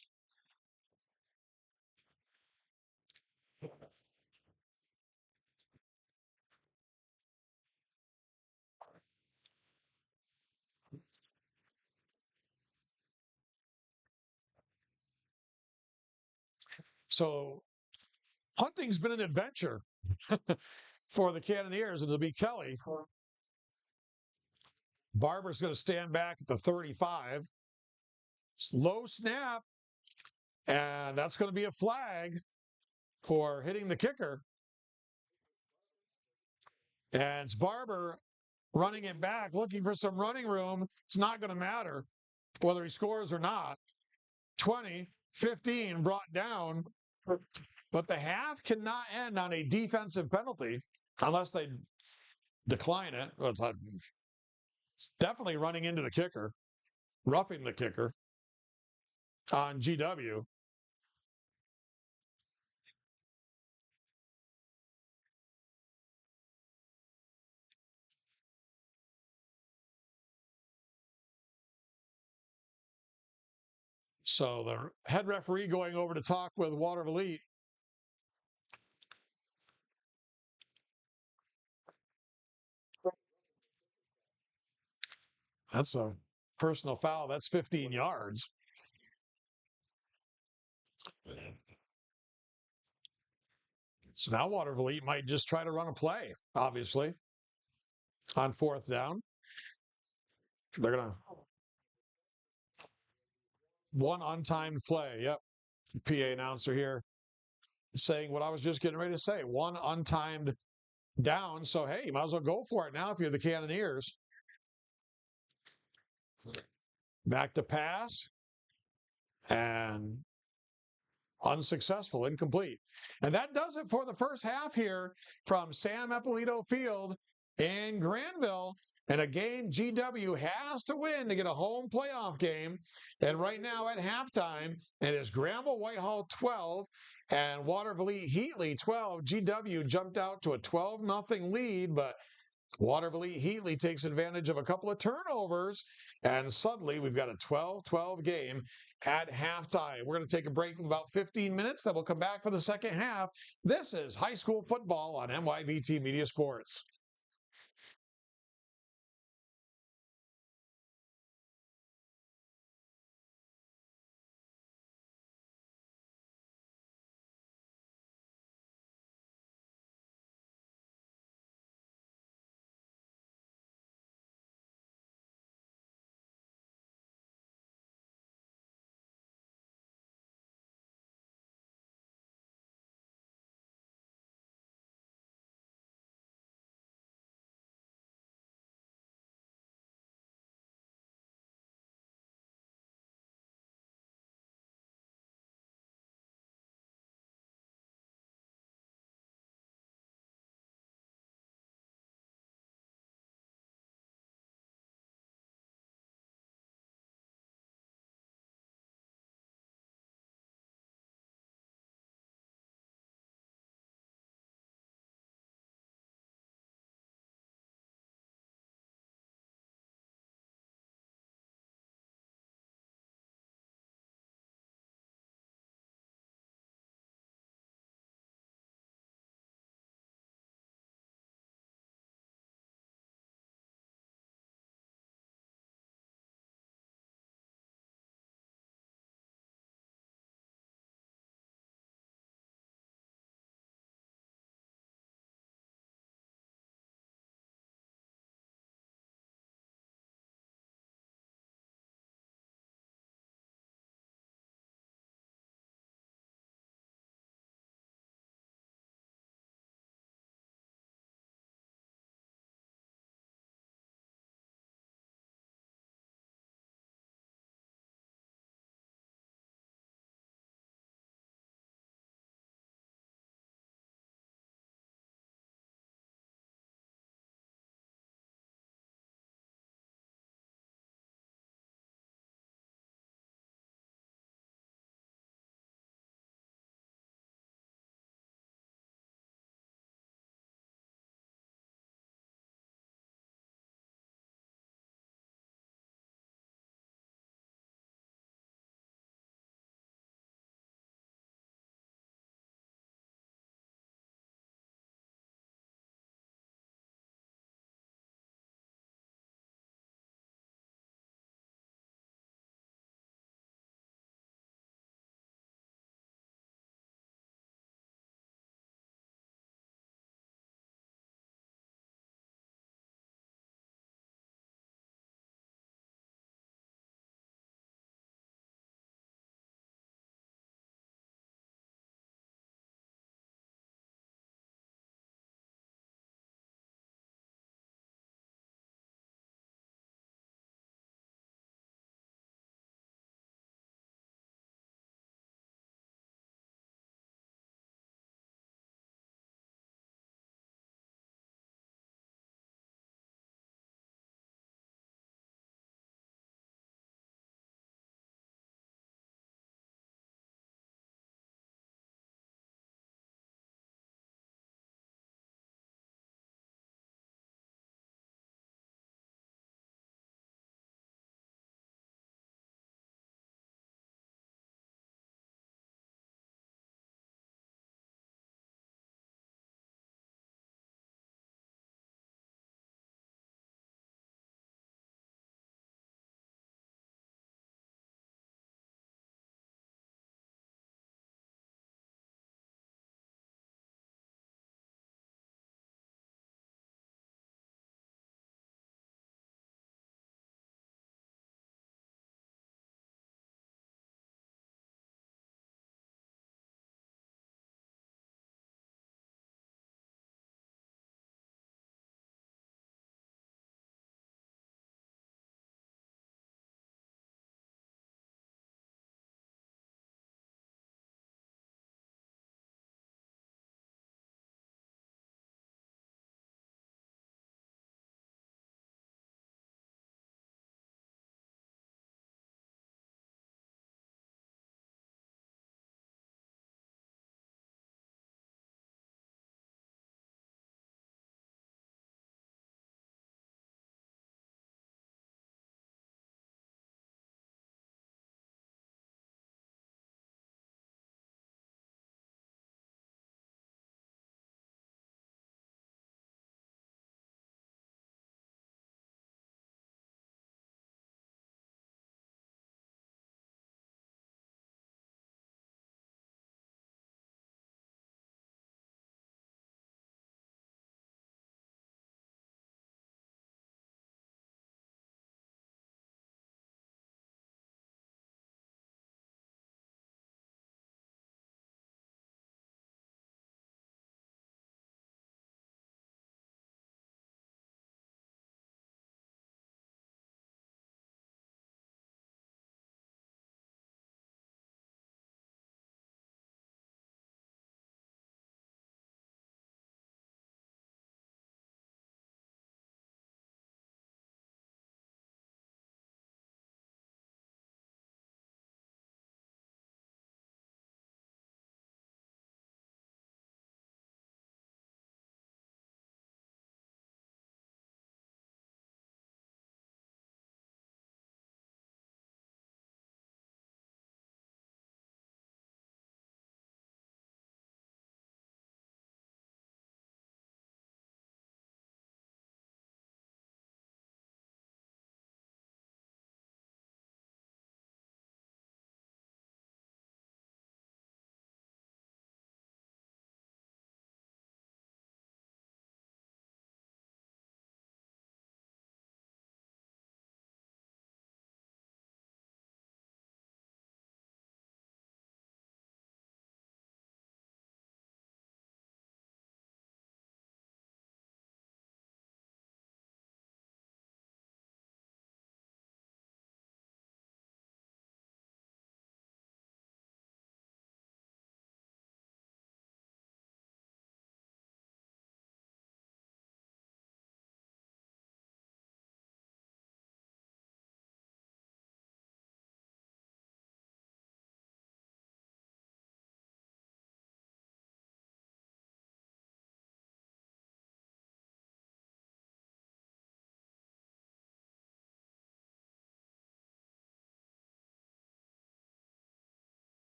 So hunting's been an adventure for the Cannoneers, and it'll be Kelly. Barber's going to stand back at the 35. Low snap, and that's going to be a flag for hitting the kicker. And it's Barber running it back, looking for some running room. It's not going to matter whether he scores or not. 20, 15 brought down. but the half cannot end on a defensive penalty unless they decline it. It's definitely running into the kicker, roughing the kicker on GW. So the head referee going over to talk with Watervliet. That's a personal foul. That's 15 yards. So now Watervliet might just try to run a play, obviously, on fourth down. They're going to one untimed play. Yep. PA announcer here saying what I was just getting ready to say. One untimed down. So, hey, you might as well go for it now if you're the Cannoneers. Back to pass. And unsuccessful, incomplete. And that does it for the first half here from Sam Eppolito Field in Granville. And a game GW has to win to get a home playoff game. And right now at halftime, it is Granville-Whitehall 12 and Watervliet 12. GW jumped out to a 12-0 lead, but Watervliet takes advantage of a couple of turnovers, and suddenly we've got a 12-12 game at halftime. We're going to take a break in about 15 minutes, then we'll come back for the second half. This is high school football on NYVT Media Sports.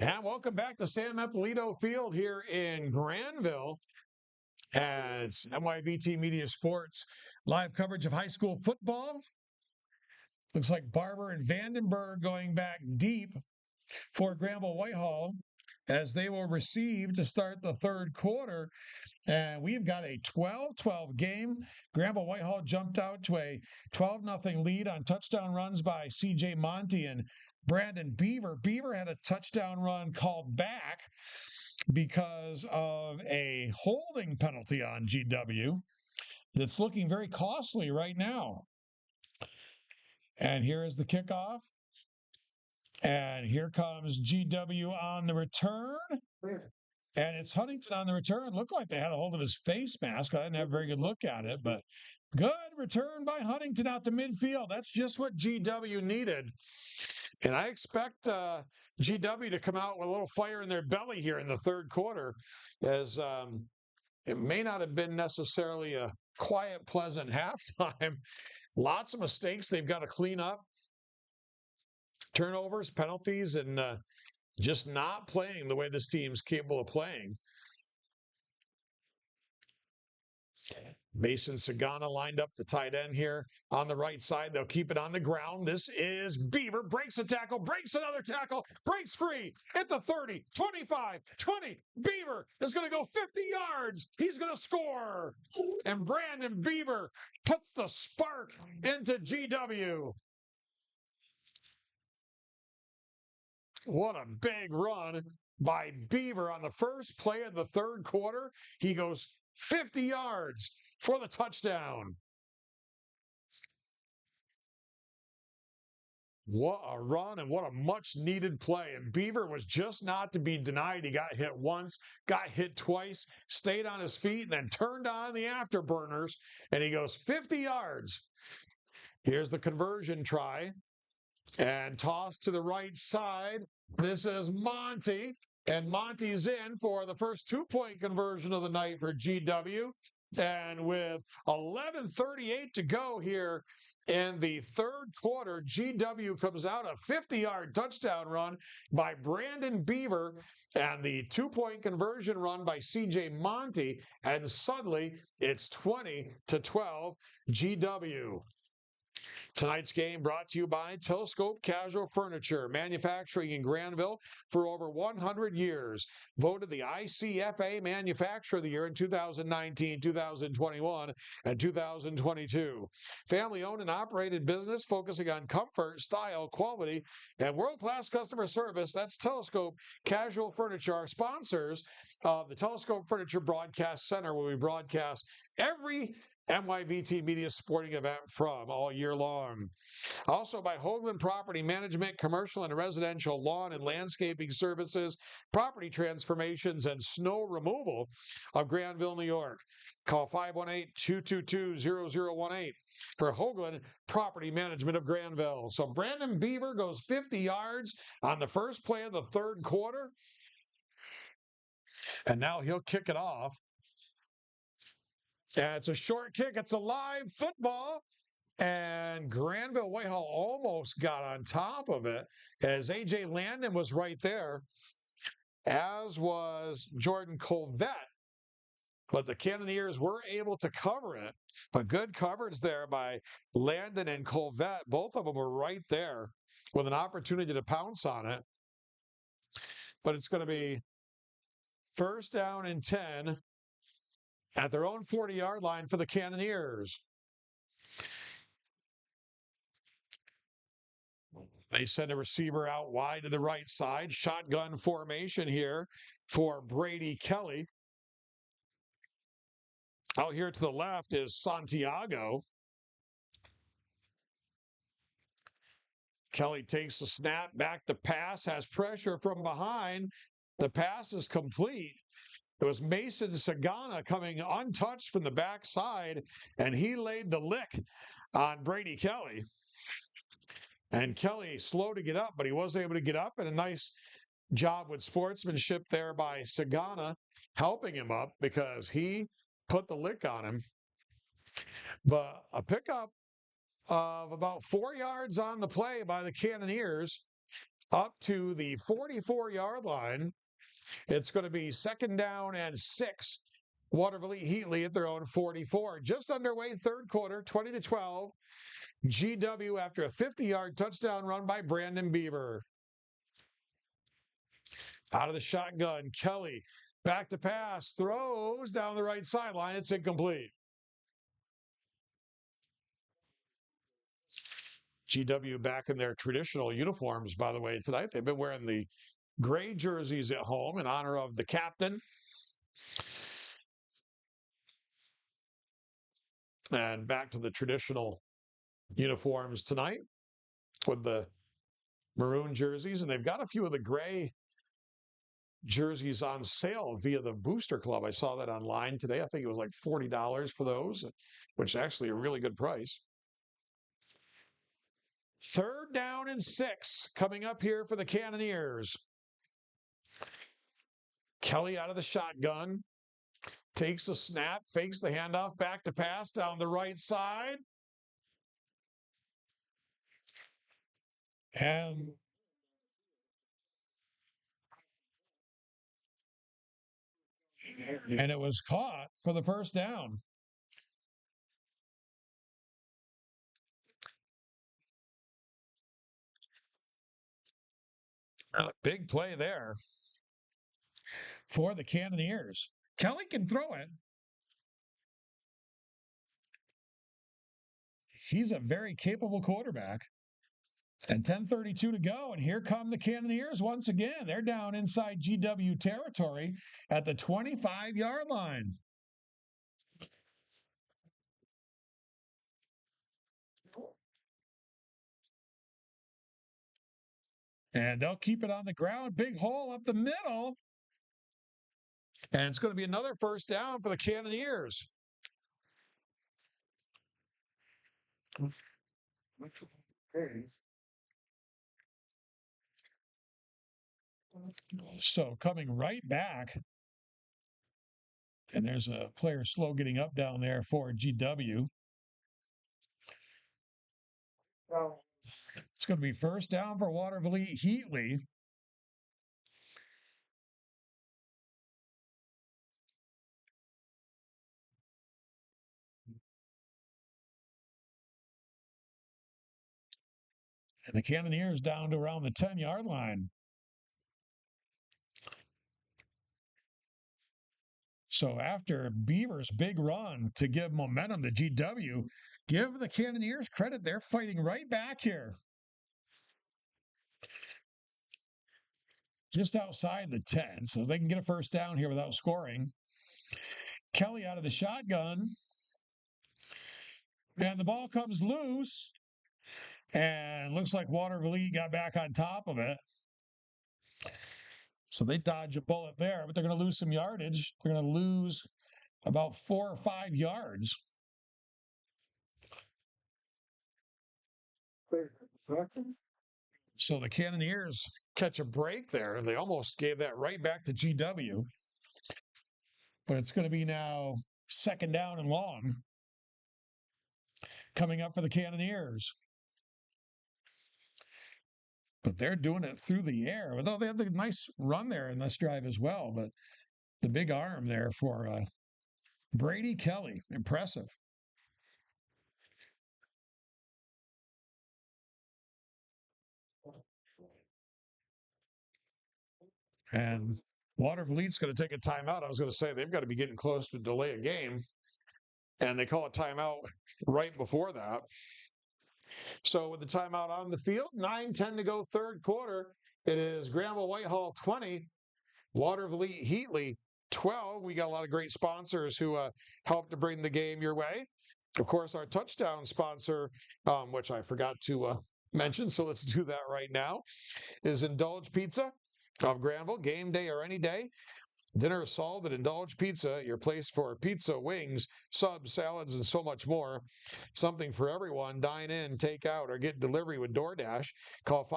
And welcome back to Sam Eppolito Field here in Granville. And it's NYVT Media Sports live coverage of high school football. Looks like Barber and Vandenberg going back deep for Granville-Whitehall as they will receive to start the third quarter. And we've got a 12-12 game. Granville-Whitehall jumped out to a 12-0 lead on touchdown runs by C.J. Monty and Brandon Beaver. Beaver had a touchdown run called back because of a holding penalty on GW that's looking very costly right now. And here is the kickoff. And here comes GW on the return. And it's Huntington on the return. Looked like they had a hold of his face mask. I didn't have a very good look at it, but good return by Huntington out to midfield. That's just what GW needed. And I expect GW to come out with a little fire in their belly here in the third quarter, as it may not have been necessarily a quiet, pleasant halftime. Lots of mistakes they've got to clean up. Turnovers, penalties, and just not playing the way this team's capable of playing. Mason Sagana lined up the tight end here on the right side. They'll keep it on the ground. This is Beaver. Breaks a tackle, breaks another tackle, breaks free at the 30, 25, 20. Beaver is going to go 50 yards. He's going to score. And Brandon Beaver puts the spark into GW. What a big run by Beaver on the first play of the third quarter. He goes 50 yards for the touchdown. What a run and what a much needed play. And Beaver was just not to be denied. He got hit once, got hit twice, stayed on his feet, and then turned on the afterburners. And he goes 50 yards. Here's the conversion try. And toss to the right side. This is Monty. And Monty's in for the first 2-point conversion of the night for GW. And with 11:38 to go here in the third quarter, GW comes out a 50-yard touchdown run by Brandon Beaver and the 2-point conversion run by C.J. Monty. And suddenly it's 20-12 GW. Tonight's game brought to you by Telescope Casual Furniture, manufacturing in Granville for over 100 years. Voted the ICFA Manufacturer of the Year in 2019, 2021, and 2022. Family-owned and operated business focusing on comfort, style, quality, and world-class customer service. That's Telescope Casual Furniture, our sponsors of the Telescope Furniture Broadcast Center, where we broadcast every NYVT Media sporting event from all year long. Also by Hoagland Property Management, commercial and residential lawn and landscaping services, property transformations, and snow removal of Granville, New York. Call 518-222-0018 for Hoagland Property Management of Granville. So Brandon Beaver goes 50 yards on the first play of the third quarter. And now he'll kick it off. And it's a short kick. It's a live football. And Granville-Whitehall almost got on top of it as A.J. Landon was right there, as was Jordan Colvette. But the Cannoneers were able to cover it. But good coverage there by Landon and Colvette. Both of them were right there with an opportunity to pounce on it. But it's going to be first down and 10 at their own 40-yard line for the Cannoneers. They send a receiver out wide to the right side. Shotgun formation here for Brady Kelly. Out here to the left is Santiago. Kelly takes the snap, back to pass, has pressure from behind. The pass is complete. It was Mason Sagana coming untouched from the backside, and he laid the lick on Brady Kelly. And Kelly slow to get up, but he was able to get up, and a nice job with sportsmanship there by Sagana, helping him up because he put the lick on him. But a pickup of about 4 yards on the play by the Cannoneers up to the 44-yard line. It's going to be 2nd down and 6. Watervliet at their own 44. Just underway, third quarter, 20-12. GW after a 50-yard touchdown run by Brandon Beaver. Out of the shotgun, Kelly back to pass, throws down the right sideline. It's incomplete. GW back in their traditional uniforms, by the way, tonight. They've been wearing the gray jerseys at home in honor of the captain. And back to the traditional uniforms tonight with the maroon jerseys. And they've got a few of the gray jerseys on sale via the Booster Club. I saw that online today. I think it was like $40 for those, which is actually a really good price. 3rd down and 6 coming up here for the Cannoneers. Kelly out of the shotgun, takes the snap, fakes the handoff, back to pass down the right side. And it was caught for the 1st down. A big play there for the Cannoneers. Kelly can throw it. He's a very capable quarterback. And 10:32 to go, and here come the Cannoneers once again. They're down inside GW territory at the 25-yard line. And they'll keep it on the ground. Big hole up the middle. And it's going to be another 1st down for the Cannoneers. So coming right back. And there's a player slow getting up down there for GW. It's going to be 1st down for Watervliet. And the Cannoneers down to around the 10-yard line. So after Beaver's big run to give momentum to GW, give the Cannoneers credit. They're fighting right back here. Just outside the 10, so they can get a 1st down here without scoring. Kelly out of the shotgun. And the ball comes loose. And looks like Watervliet got back on top of it. So they dodge a bullet there, but they're going to lose some yardage. They're going to lose about 4 or 5 yards. So the Cannoneers catch a break there, and they almost gave that right back to GW. But it's going to be now 2nd down and long coming up for the Cannoneers. But they're doing it through the air. Although they had the nice run there in this drive as well. But the big arm there for Brady Kelly. Impressive. And Watervliet's going to take a timeout. I was going to say they've got to be getting close to delay a game. And they call a timeout right before that. So with the timeout on the field, 9:10 to go, 3rd quarter. It is Granville-Whitehall 20, Watervliet 12. We got a lot of great sponsors who helped to bring the game your way. Of course, our touchdown sponsor, which I forgot to mention, so let's do that right now, is Indulge Pizza of Granville, game day or any day. Dinner is solved at Indulge Pizza, your place for pizza, wings, subs, salads, and so much more. Something for everyone. Dine in, take out, or get delivery with DoorDash. Call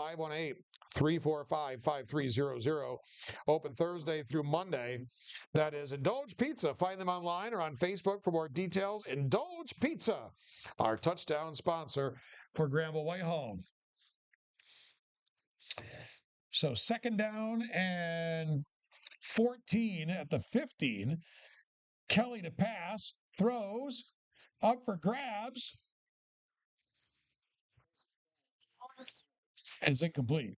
518-345-5300. Open Thursday through Monday. That is Indulge Pizza. Find them online or on Facebook for more details. Indulge Pizza, our touchdown sponsor for Granville-Whitehall. So 2nd down and 14 at the 15. Kelly to pass, throws, up for grabs, and it's incomplete.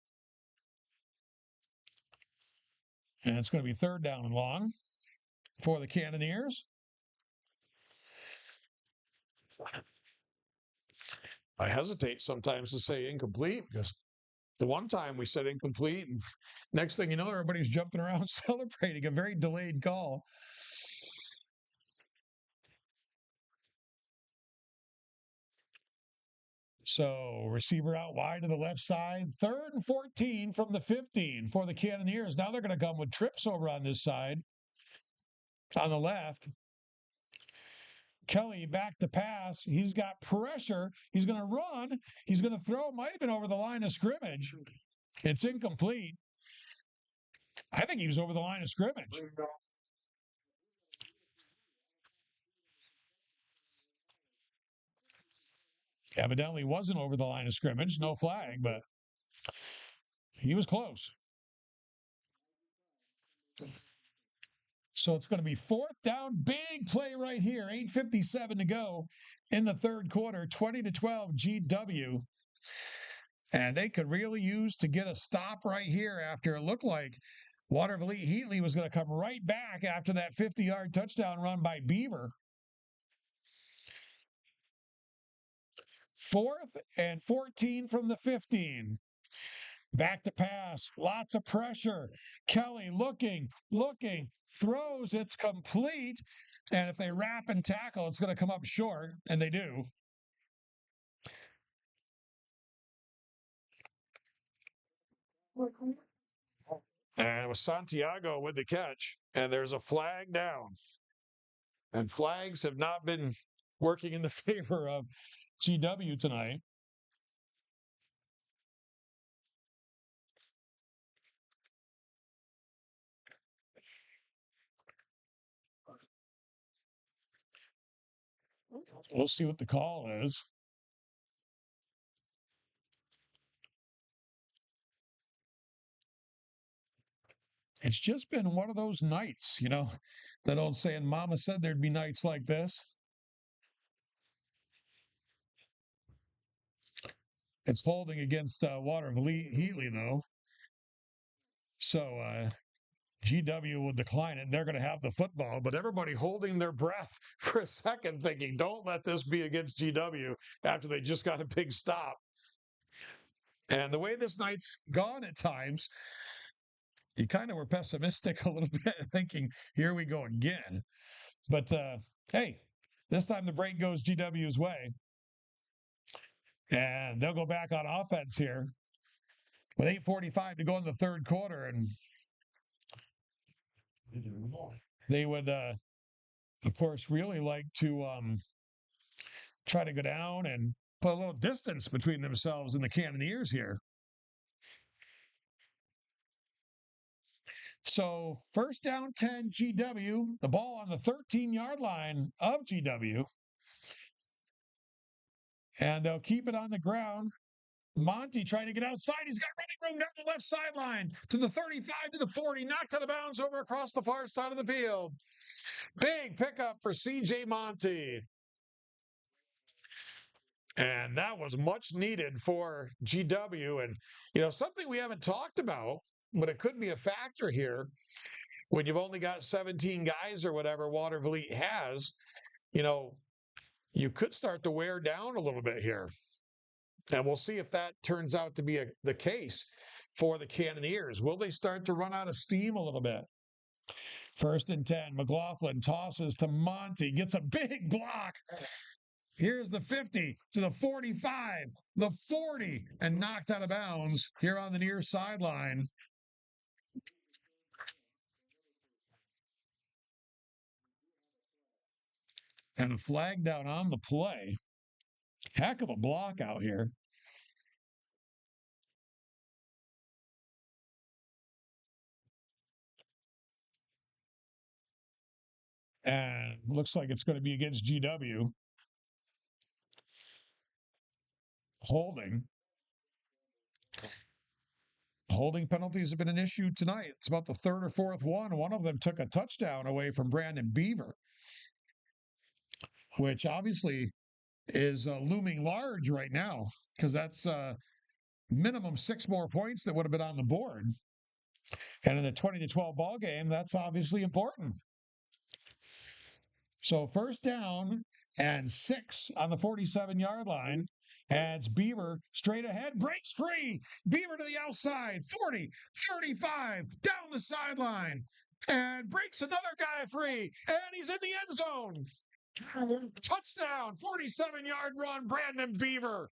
And it's going to be 3rd down and long for the Cannoneers. I hesitate sometimes to say incomplete because the one time we said incomplete, and next thing you know, everybody's jumping around celebrating a very delayed call. So receiver out wide to the left side. 3rd and 14 from the 15 for the Cannoneers. Now they're going to come with trips over on this side. On the left, Kelly back to pass. He's got pressure. He's going to run. He's going to throw. Might have been over the line of scrimmage. It's incomplete. I think he was over the line of scrimmage. Evidently wasn't over the line of scrimmage. No flag, but he was close. So it's going to be 4th down. Big play right here. 8:57 to go in the 3rd quarter. 20-12 GW. And they could really use to get a stop right here after it looked like Watervliet was going to come right back after that 50-yard touchdown run by Beaver. 4th and 14 from the 15. Back to pass. Lots of pressure. Kelly looking, throws. It's complete. And if they wrap and tackle, it's going to come up short. And they do. And it was Santiago with the catch. And there's a flag down. And flags have not been working in the favor of GW tonight. We'll see what the call is. It's just been one of those nights, that old saying, Mama said there'd be nights like this. It's holding against Watervliet, though. So GW will decline it, and they're going to have the football. But everybody holding their breath for a second, thinking, don't let this be against GW after they just got a big stop. And the way this night's gone at times, you kind of were pessimistic a little bit, thinking, here we go again. But hey, this time the break goes GW's way. And they'll go back on offense here with 8:45 to go in the 3rd quarter. And they would, of course, really like to try to go down and put a little distance between themselves and the Cannoneers here. So 1st down 10 GW, the ball on the 13-yard line of GW. And they'll keep it on the ground. Monty trying to get outside. He's got running room down the left sideline to the 35 to the 40. Knocked out of bounds over across the far side of the field. Big pickup for C.J. Monty. And that was much needed for GW. And, something we haven't talked about, but it could be a factor here when you've only got 17 guys or whatever Watervliet has, you could start to wear down a little bit here. And we'll see if that turns out to be the case for the Cannoneers. Will they start to run out of steam a little bit? 1st and 10. McLaughlin tosses to Monty. Gets a big block. Here's the 50 to the 45, the 40, and knocked out of bounds here on the near sideline. And a flag down on the play. Heck of a block out here. And looks like it's going to be against GW. Holding. Holding penalties have been an issue tonight. It's about the third or fourth one. One of them took a touchdown away from Brandon Beaver, which obviously is looming large right now because that's minimum 6 more points that would have been on the board. And in a 20-12 ball game, that's obviously important. So first down and 6 on the 47-yard line. And it's Beaver straight ahead, breaks free. Beaver to the outside, 40, 35, down the sideline. And breaks another guy free. And he's in the end zone. Touchdown, 47-yard run, Brandon Beaver.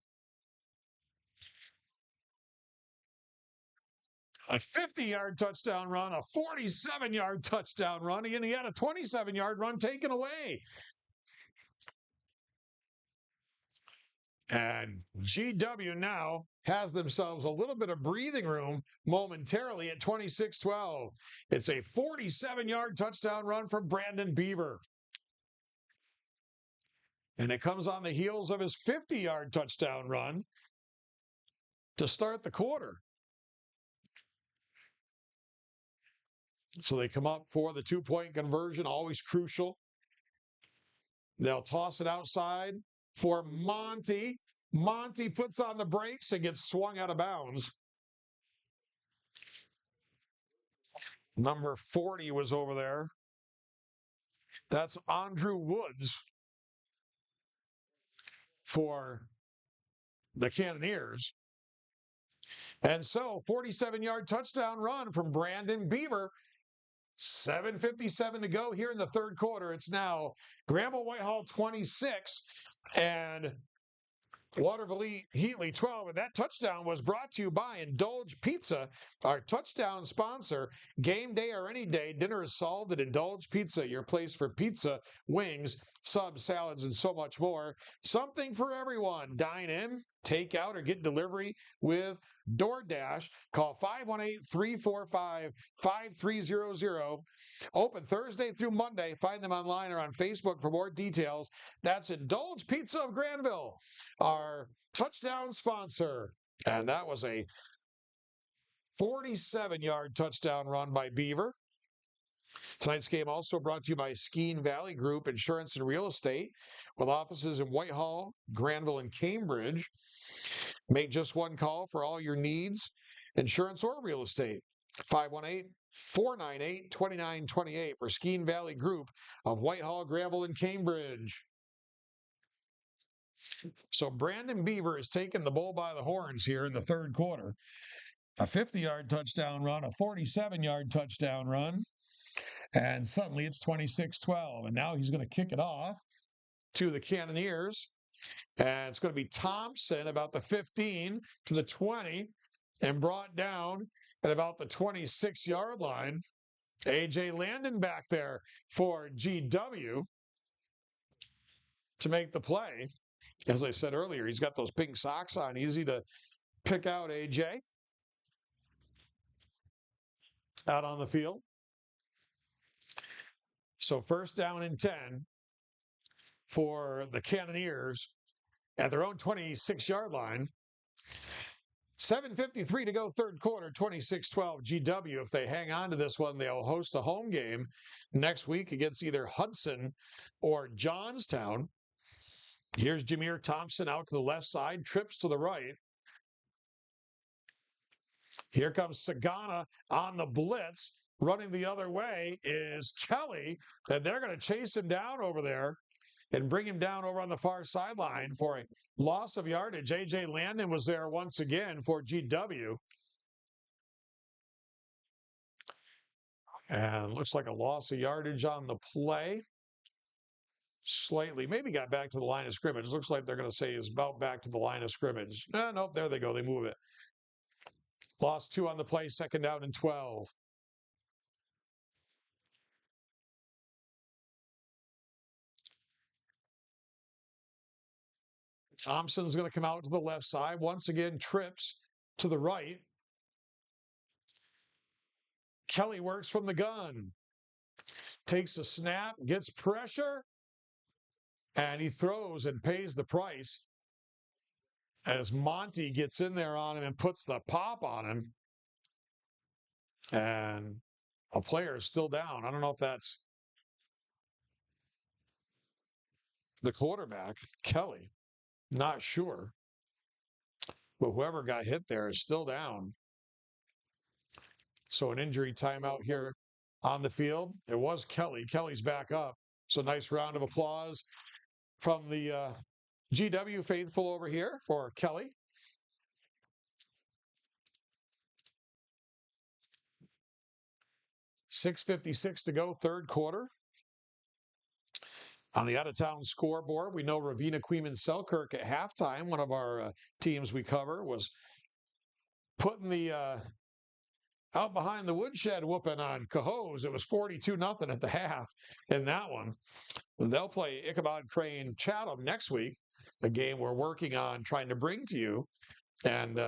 A 50-yard touchdown run, a 47-yard touchdown run, and he had a 27-yard run taken away. And GW now has themselves a little bit of breathing room momentarily at 26-12. It's a 47-yard touchdown run from Brandon Beaver. And it comes on the heels of his 50-yard touchdown run to start the quarter. So they come up for the 2-point conversion, always crucial. They'll toss it outside for Monty. Monty puts on the brakes and gets swung out of bounds. Number 40 was over there. That's Andrew Woods for the Cannoneers. And so, 47-yard touchdown run from Brandon Beaver. 7:57 to go here in the third quarter. It's now Granville-Whitehall 26 and Watervliet 12, and that touchdown was brought to you by Indulge Pizza, our touchdown sponsor. Game day or any day, dinner is solved at Indulge Pizza, your place for pizza, wings, subs, salads, and so much more. Something for everyone. Dine in, take out, or get delivery with DoorDash. Call 518-345-5300. Open Thursday through Monday. Find them online or on Facebook for more details. That's Indulge Pizza of Granville, our touchdown sponsor. And that was a 47-yard touchdown run by Beaver. Tonight's game also brought to you by Skeene Valley Group Insurance and Real Estate, with offices in Whitehall, Granville, and Cambridge. Make just one call for all your needs, insurance or real estate. 518-498-2928 for Skeene Valley Group of Whitehall, Granville, and Cambridge. So Brandon Beaver has taken the bull by the horns here in the third quarter. A 50-yard touchdown run, a 47-yard touchdown run, and suddenly it's 26-12. And now he's going to kick it off to the Cannoneers. And it's going to be Thompson about the 15 to the 20 and brought down at about the 26-yard line. A.J. Landon back there for GW to make the play. As I said earlier, he's got those pink socks on. Easy to pick out A.J. out on the field. So first down and 10 for the Cannoneers at their own 26-yard line. 7:53 to go, third quarter, 26-12 GW. If they hang on to this one, they'll host a home game next week against either Hudson or Johnstown. Here's Jameer Thompson out to the left side, trips to the right. Here comes Sagana on the blitz. Running the other way is Kelly, and they're going to chase him down over there and bring him down over on the far sideline for a loss of yardage. A.J. Landon was there once again for GW. And looks like a loss of yardage on the play. Slightly, maybe got back to the line of scrimmage. Looks like they're going to say is about back to the line of scrimmage. Nope, there they go. They move it. Lost 2 on the play, second down and 12. Thompson's going to come out to the left side. Once again, trips to the right. Kelly works from the gun. Takes a snap, gets pressure, and he throws and pays the price as Monty gets in there on him and puts the pop on him. And a player is still down. I don't know if that's the quarterback, Kelly. Not sure. But whoever got hit there is still down. So an injury timeout here on the field. It was Kelly. Kelly's back up. So nice round of applause from the GW faithful over here for Kelly. .656 to go, third quarter. On the out-of-town scoreboard, we know Ravenna Queeman Selkirk at halftime, one of our teams we cover, was putting the out behind the woodshed whooping on Cohoes. It was 42-0 at the half in that one. They'll play Ichabod Crane Chatham next week, a game we're working on trying to bring to you. And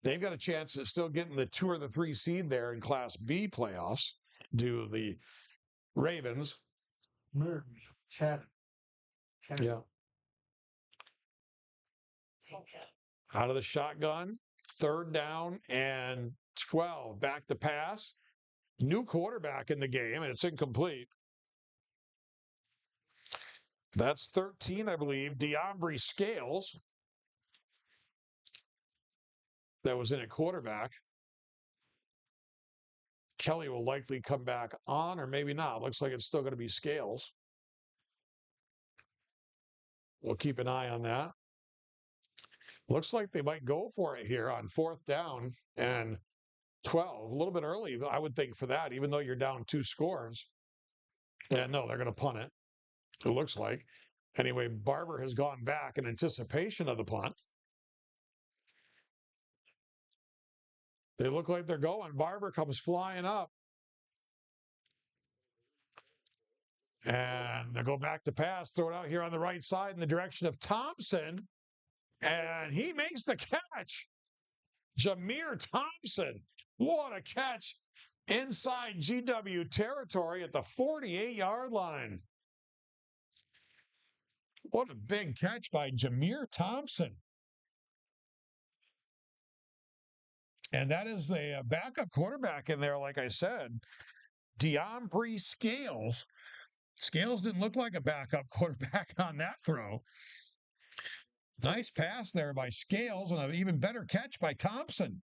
they've got a chance of still getting the 2 or the 3 seed there in Class B playoffs. Do the Ravens. Chatham. Yeah. Out of the shotgun, third down and 12. Back to pass. New quarterback in the game, and it's incomplete. That's 13, I believe. DeAndre Scales. That was in at quarterback. Kelly will likely come back on, or maybe not. Looks like it's still going to be Scales. We'll keep an eye on that. Looks like they might go for it here on fourth down and 12. A little bit early, I would think, for that, even though you're down 2 scores. Yeah, no, they're going to punt it, it looks like. Anyway, Barber has gone back in anticipation of the punt. They look like they're going. Barber comes flying up. And they go back to pass, throw it out here on the right side in the direction of Thompson. And he makes the catch. Jameer Thompson. What a catch inside GW territory at the 48-yard line. What a big catch by Jameer Thompson. And that is a backup quarterback in there, like I said. DeAndre Scales. Scales didn't look like a backup quarterback on that throw. Nice pass there by Scales and an even better catch by Thompson.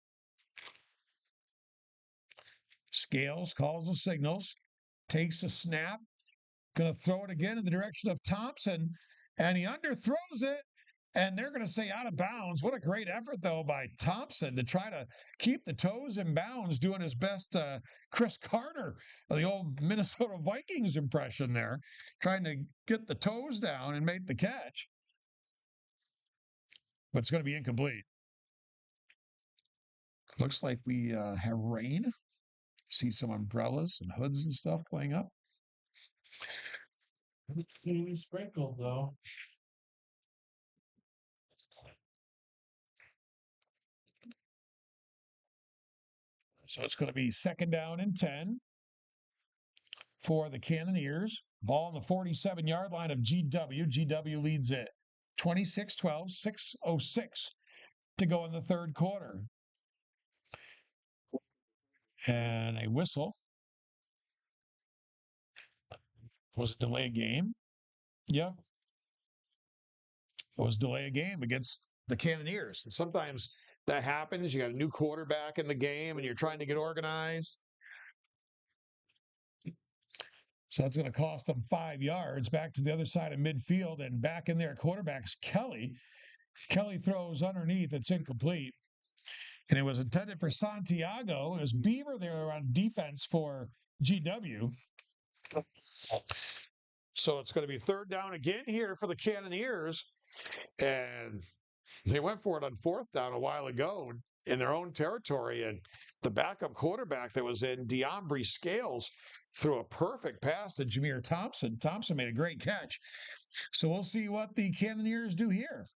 Scales calls the signals, takes a snap, going to throw it again in the direction of Thompson, and he underthrows it, and they're going to say out of bounds. What a great effort, though, by Thompson to try to keep the toes in bounds, doing his best Chris Carter, the old Minnesota Vikings impression there, trying to get the toes down and make the catch. But it's going to be incomplete. Looks like we have rain. See some umbrellas and hoods and stuff playing up. It's sprinkled, though. So it's going to be second down and 10 for the Cannoneers. Ball on the 47-yard line of GW. GW leads it 26-12, 6:06 to go in the third quarter. And a whistle. Was it delay a game? Yep. It was delay a game against the Cannoneers. And sometimes that happens. You got a new quarterback in the game and you're trying to get organized. So that's going to cost them 5 yards back to the other side of midfield, and back in there, quarterback's Kelly. Kelly throws underneath. It's incomplete. And it was intended for Santiago. It was Beaver there on defense for GW. So it's going to be third down again here for the Cannoneers. And they went for it on fourth down a while ago in their own territory. And the backup quarterback that was in, DeAndre Scales, threw a perfect pass to Jameer Thompson. Thompson made a great catch. So we'll see what the Cannoneers do here.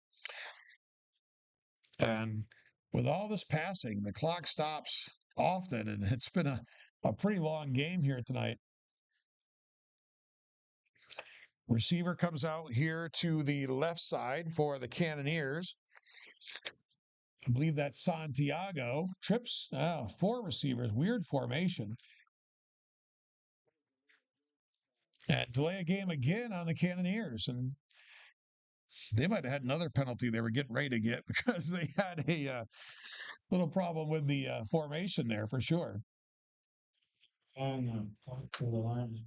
And with all this passing, the clock stops often, and it's been a pretty long game here tonight. Receiver comes out here to the left side for the Cannoneers. I believe that's Santiago. Trips, 4 receivers, weird formation. And delay a game again on the Cannoneers. And they might have had another penalty they were getting ready to get because they had a little problem with the formation there for sure. And for the Lions.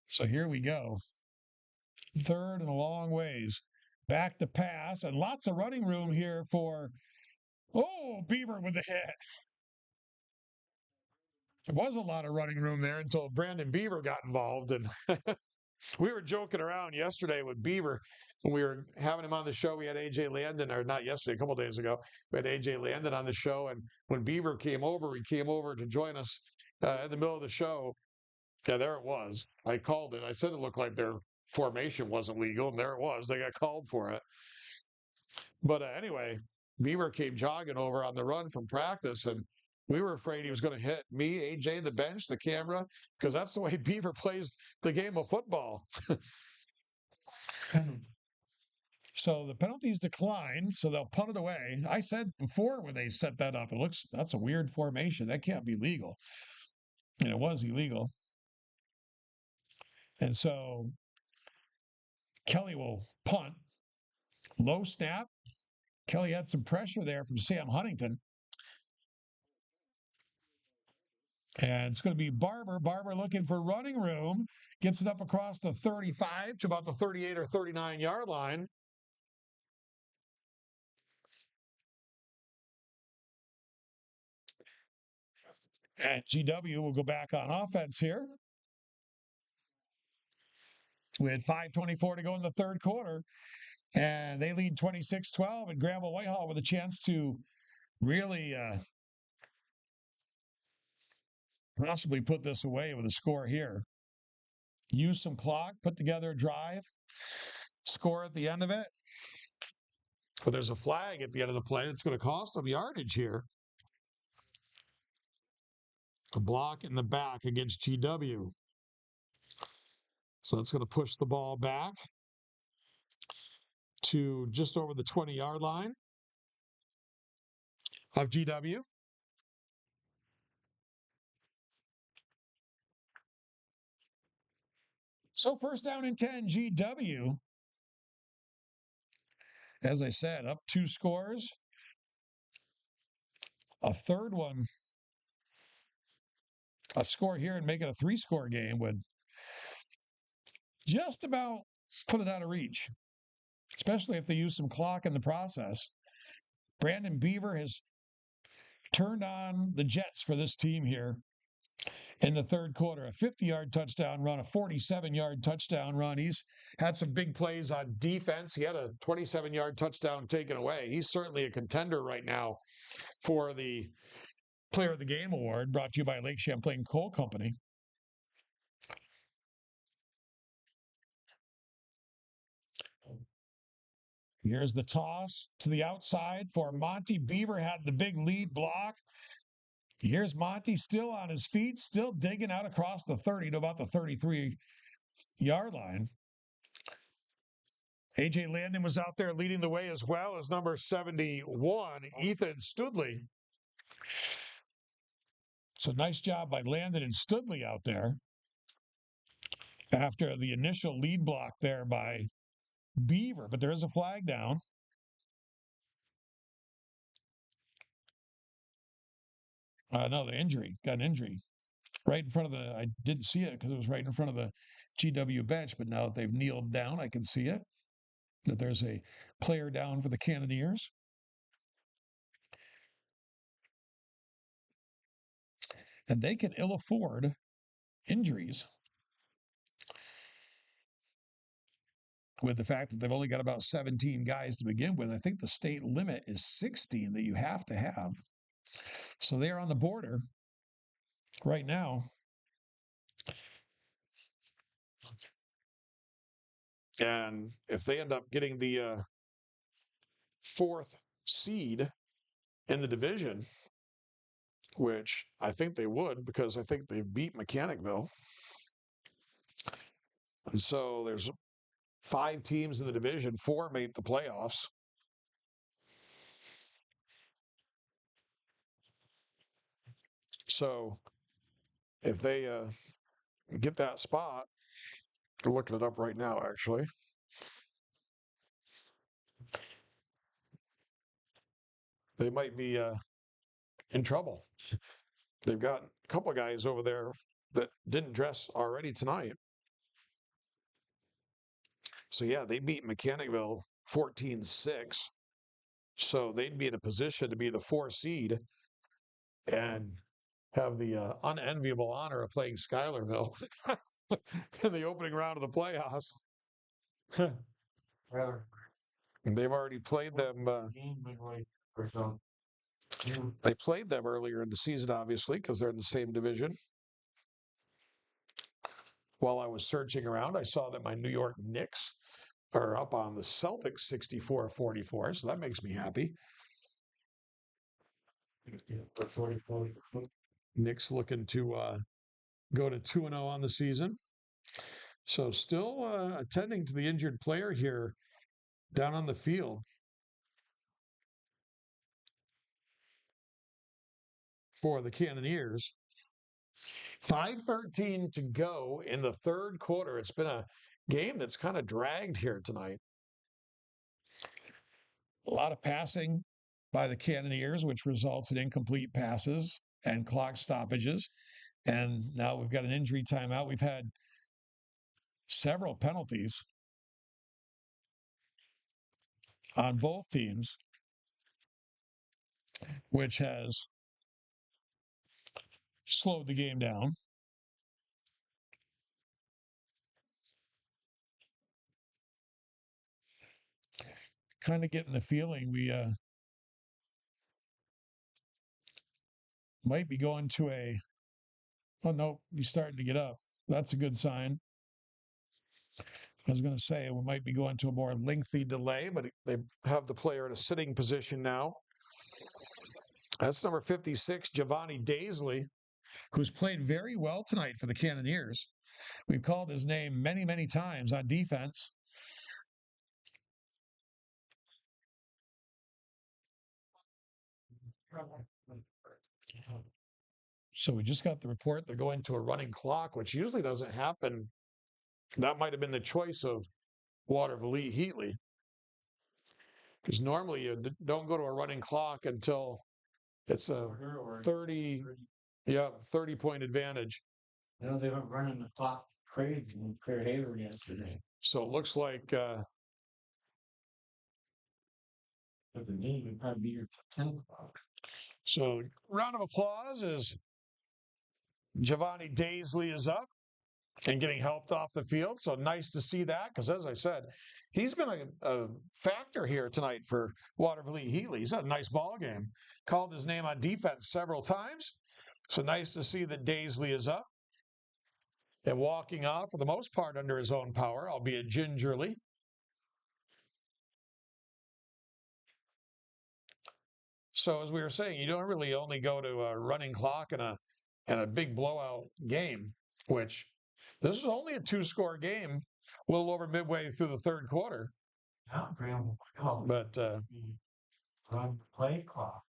So here we go. Third and a long ways. Back to pass and lots of running room here for, Beaver with the hit. There was a lot of running room there until Brandon Beaver got involved. And we were joking around yesterday with Beaver when we were having him on the show. We had A.J. Landon, or not yesterday, a couple of days ago. We had A.J. Landon on the show. And when Beaver came over, he came over to join us in the middle of the show. Yeah, there it was. I called it. I said it looked like their formation wasn't legal, and there it was. They got called for it. But anyway, Beaver came jogging over on the run from practice, and we were afraid he was going to hit me, AJ, the bench, the camera, because that's the way Beaver plays the game of football. So the penalties decline, so they'll punt it away. I said before when they set that up, that's a weird formation. That can't be legal. And it was illegal. And so Kelly will punt. Low snap. Kelly had some pressure there from Sam Huntington. And it's going to be Barber. Barber looking for running room. Gets it up across the 35 to about the 38 or 39-yard line. And GW will go back on offense here. We had 5:24 to go in the third quarter. And they lead 26-12. And Granville-Whitehall with a chance to really possibly put this away with a score here. Use some clock, put together a drive, score at the end of it. But there's a flag at the end of the play that's going to cost them yardage here. A block in the back against GW. So it's going to push the ball back to just over the 20-yard line of GW. So first down and 10, GW. As I said, up 2 scores. A third one, a score here and make it a 3-score game would just about put it out of reach, especially if they use some clock in the process. Brandon Beaver has turned on the Jets for this team here in the third quarter. A 50-yard touchdown run, a 47-yard touchdown run. He's had some big plays on defense. He had a 27-yard touchdown taken away. He's certainly a contender right now for the Player of the Game award, brought to you by Lake Champlain Coal Company. Here's the toss to the outside for Monty. Beaver had the big lead block. Here's Monty still on his feet, still digging out across the 30 to about the 33-yard line. A.J. Landon was out there leading the way as well as number 71, Ethan Studley. So nice job by Landon and Studley out there after the initial lead block there by Beaver. But there is a flag down. No, the injury. Got an injury. Right in front of I didn't see it because it was right in front of the GW bench, but now that they've kneeled down, I can see it. That there's a player down for the Cannoneers. And they can ill afford injuries with the fact that they've only got about 17 guys to begin with. I think the state limit is 16 that you have to have. So they are on the border right now. And if they end up getting the 4th seed in the division, which I think they would because I think they beat Mechanicville. And so there's 5 teams in the division, 4 made the playoffs. So if they get that spot, we're looking it up right now, actually. They might be in trouble. They've got a couple of guys over there that didn't dress already tonight. So, yeah, they beat Mechanicville 14-6. So they'd be in a position to be the 4 seed and have the unenviable honor of playing Schuylerville in the opening round of the playoffs. And they've already played them. They played them earlier in the season, obviously, because they're in the same division. While I was searching around, I saw that my New York Knicks are up on the Celtics 64-44, so that makes me happy. Knicks looking to go to 2-0 on the season. So still attending to the injured player here down on the field for the Cannoneers. 5:13 to go in the third quarter. It's been a game that's kind of dragged here tonight. A lot of passing by the Cannoneers, which results in incomplete passes and clock stoppages. And now we've got an injury timeout. We've had several penalties on both teams, which has slowed the game down. Kind of getting the feeling we might be going to a. Oh, no, he's starting to get up. That's a good sign. I was going to say we might be going to a more lengthy delay, but they have the player in a sitting position now. That's number 56, Giovanni Daisley, who's played very well tonight for the Cannoneers. We've called his name many, many times on defense. So we just got the report they're going to a running clock, which usually doesn't happen. That might have been the choice of Watervliet Heatley, because normally you don't go to a running clock until it's a 30-point advantage. No, they were running the clock crazy in Fairhaven yesterday. So it looks like But the game would probably be here till 10 o'clock. so round of applause as Giovanni Daisley is up and getting helped off the field. So nice to see that, because as I said, he's been a factor here tonight for Watervliet Heatley. He's had a nice ball game. Called his name on defense several times. So nice to see that Daisley is up and walking off for the most part under his own power, albeit gingerly. So as we were saying, you don't really only go to a running clock and a big blowout game, which this is only a 2-score game, a little over midway through the third quarter. Yeah, Granville-Whitehall. But run the play clock.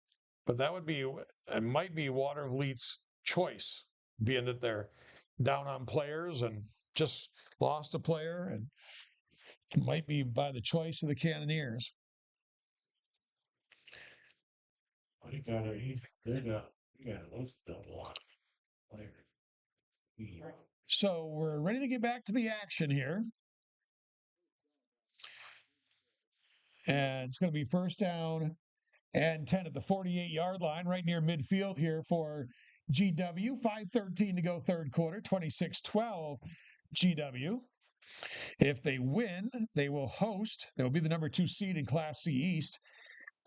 But that would be, it might be Watervliet's choice, being that they're down on players and just lost a player, and it might be by the choice of the Cannoneers. You got a list double on player. So we're ready to get back to the action here. And it's going to be first down and 10 at the 48-yard line, right near midfield here for GW. 5:13 to go third quarter, 26-12 GW. If they win, they will host. They will be the number 2 seed in Class C East,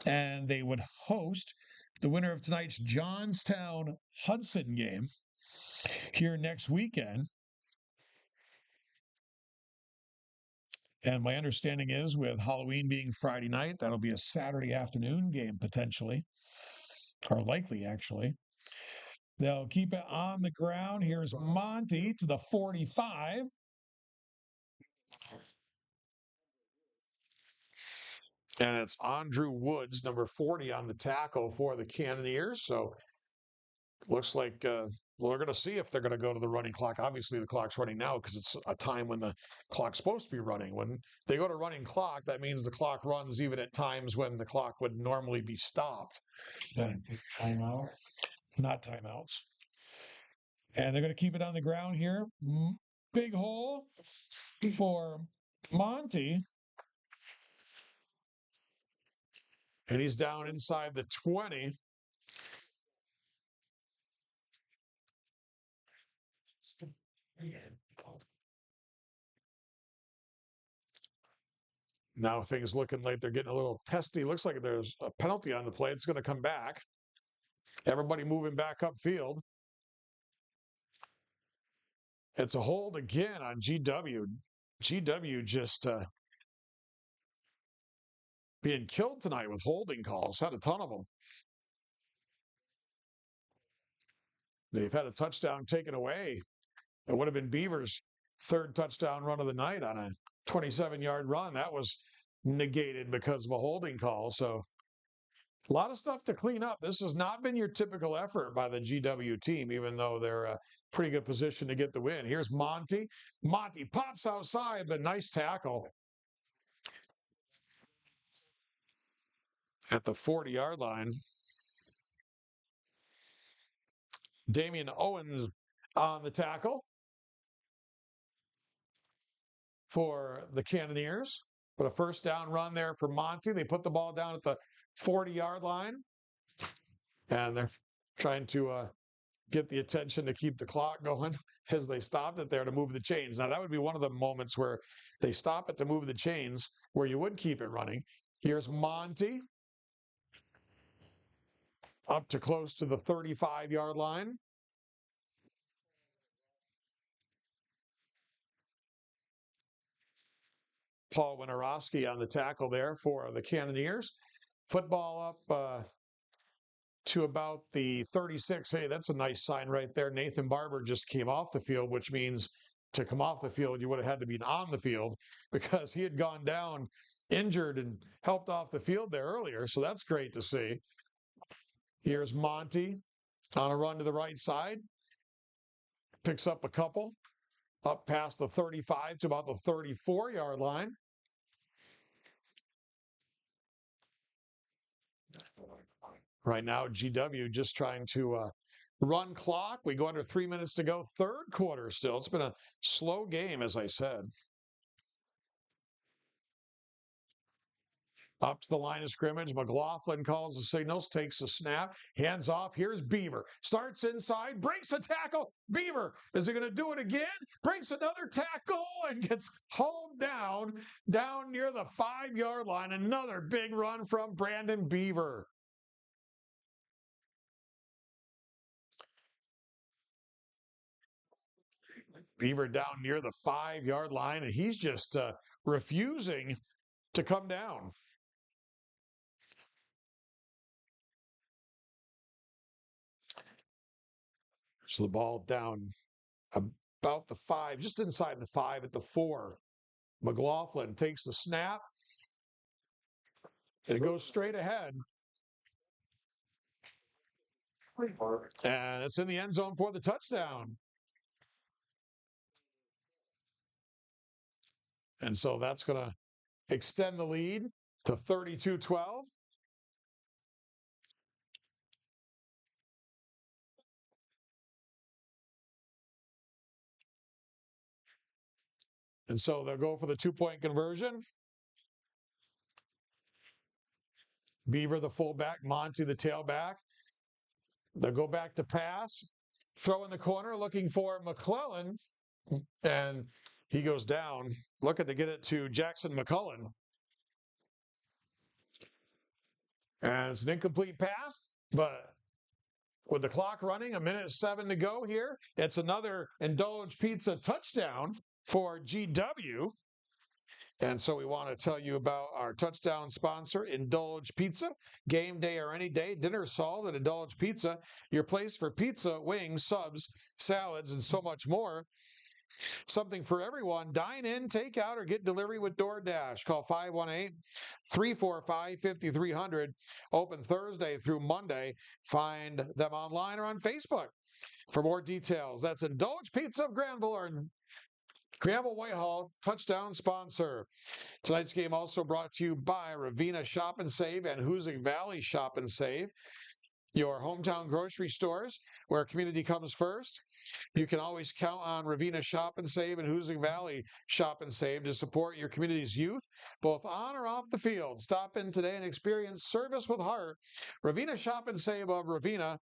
and they would host the winner of tonight's Johnstown-Hudson game here next weekend. And my understanding is, with Halloween being Friday night, that'll be a Saturday afternoon game potentially, or likely actually. They'll keep it on the ground. Here's Monty to the 45. And it's Andrew Woods, number 40, on the tackle for the Cannoneers. So Looks like we're going to see if they're going to go to the running clock. Obviously, the clock's running now because it's a time when the clock's supposed to be running. When they go to running clock, that means the clock runs even at times when the clock would normally be stopped. Timeout. Not timeouts. And they're going to keep it on the ground here. Big hole for Monty. And he's down inside the 20. Now things looking like they're getting a little testy. Looks like there's a penalty on the play. It's going to come back. Everybody moving back upfield. It's a hold again on GW. GW just being killed tonight with holding calls. Had a ton of them. They've had a touchdown taken away. It would have been Beaver's third touchdown run of the night on a 27-yard run. That was negated because of a holding call. So a lot of stuff to clean up. This has not been your typical effort by the GW team, even though they're a pretty good position to get the win. Here's Monty. Monty pops outside, but nice tackle at the 40-yard line. Damian Owens on the tackle for the Cannoneers. But a first down run there for Monty. They put the ball down at the 40-yard line. And they're trying to get the attention to keep the clock going as they stopped it there to move the chains. Now, that would be one of the moments where they stop it to move the chains where you would keep it running. Here's Monty up to close to the 35-yard line. Paul Winiarowski on the tackle there for the Cannoneers. Football up to about the 36. Hey, that's a nice sign right there. Nathan Barber just came off the field, which means to come off the field, you would have had to be on the field because he had gone down injured and helped off the field there earlier. So that's great to see. Here's Monty on a run to the right side. Picks up a couple up past the 35 to about the 34-yard line. Right now, GW just trying to run clock. We go under 3 minutes to go. Third quarter still. It's been a slow game, as I said. Up to the line of scrimmage. McLaughlin calls the signals, takes the snap, hands off. Here's Beaver. Starts inside, breaks a tackle. Beaver, is he going to do it again? Breaks another tackle and gets hauled down near the 5-yard line. Another big run from Brandon Beaver. Beaver down near the 5-yard line, and he's just refusing to come down. So the ball down about the 5, just inside the 5 at the 4. McLaughlin takes the snap. And it goes straight ahead. And it's in the end zone for the touchdown. And so that's going to extend the lead to 32-12. And so they'll go for the 2-point conversion. Beaver, the fullback, Monty, the tailback. They'll go back to pass. Throw in the corner, looking for McClellan. And he goes down, looking to get it to Jackson McCullen. And it's an incomplete pass, but with the clock running, 1:07 to go here, it's another Indulge Pizza touchdown for GW. And so we want to tell you about our touchdown sponsor, Indulge Pizza. Game day or any day, dinner solved at Indulge Pizza. Your place for pizza, wings, subs, salads, and so much more. Something for everyone. Dine in, take out, or get delivery with DoorDash. Call 518-345-5300. Open Thursday through Monday. Find them online or on Facebook for more details. That's Indulge Pizza of Granville, or Granville-Whitehall touchdown sponsor. Tonight's game also brought to you by Ravenna Shop and Save and Hoosick Valley Shop and Save, your hometown grocery stores where community comes first. You can always count on Ravenna Shop and Save and Hoosick Valley Shop and Save to support your community's youth, both on or off the field. Stop in today and experience service with heart. Ravenna Shop and Save of Ravenna,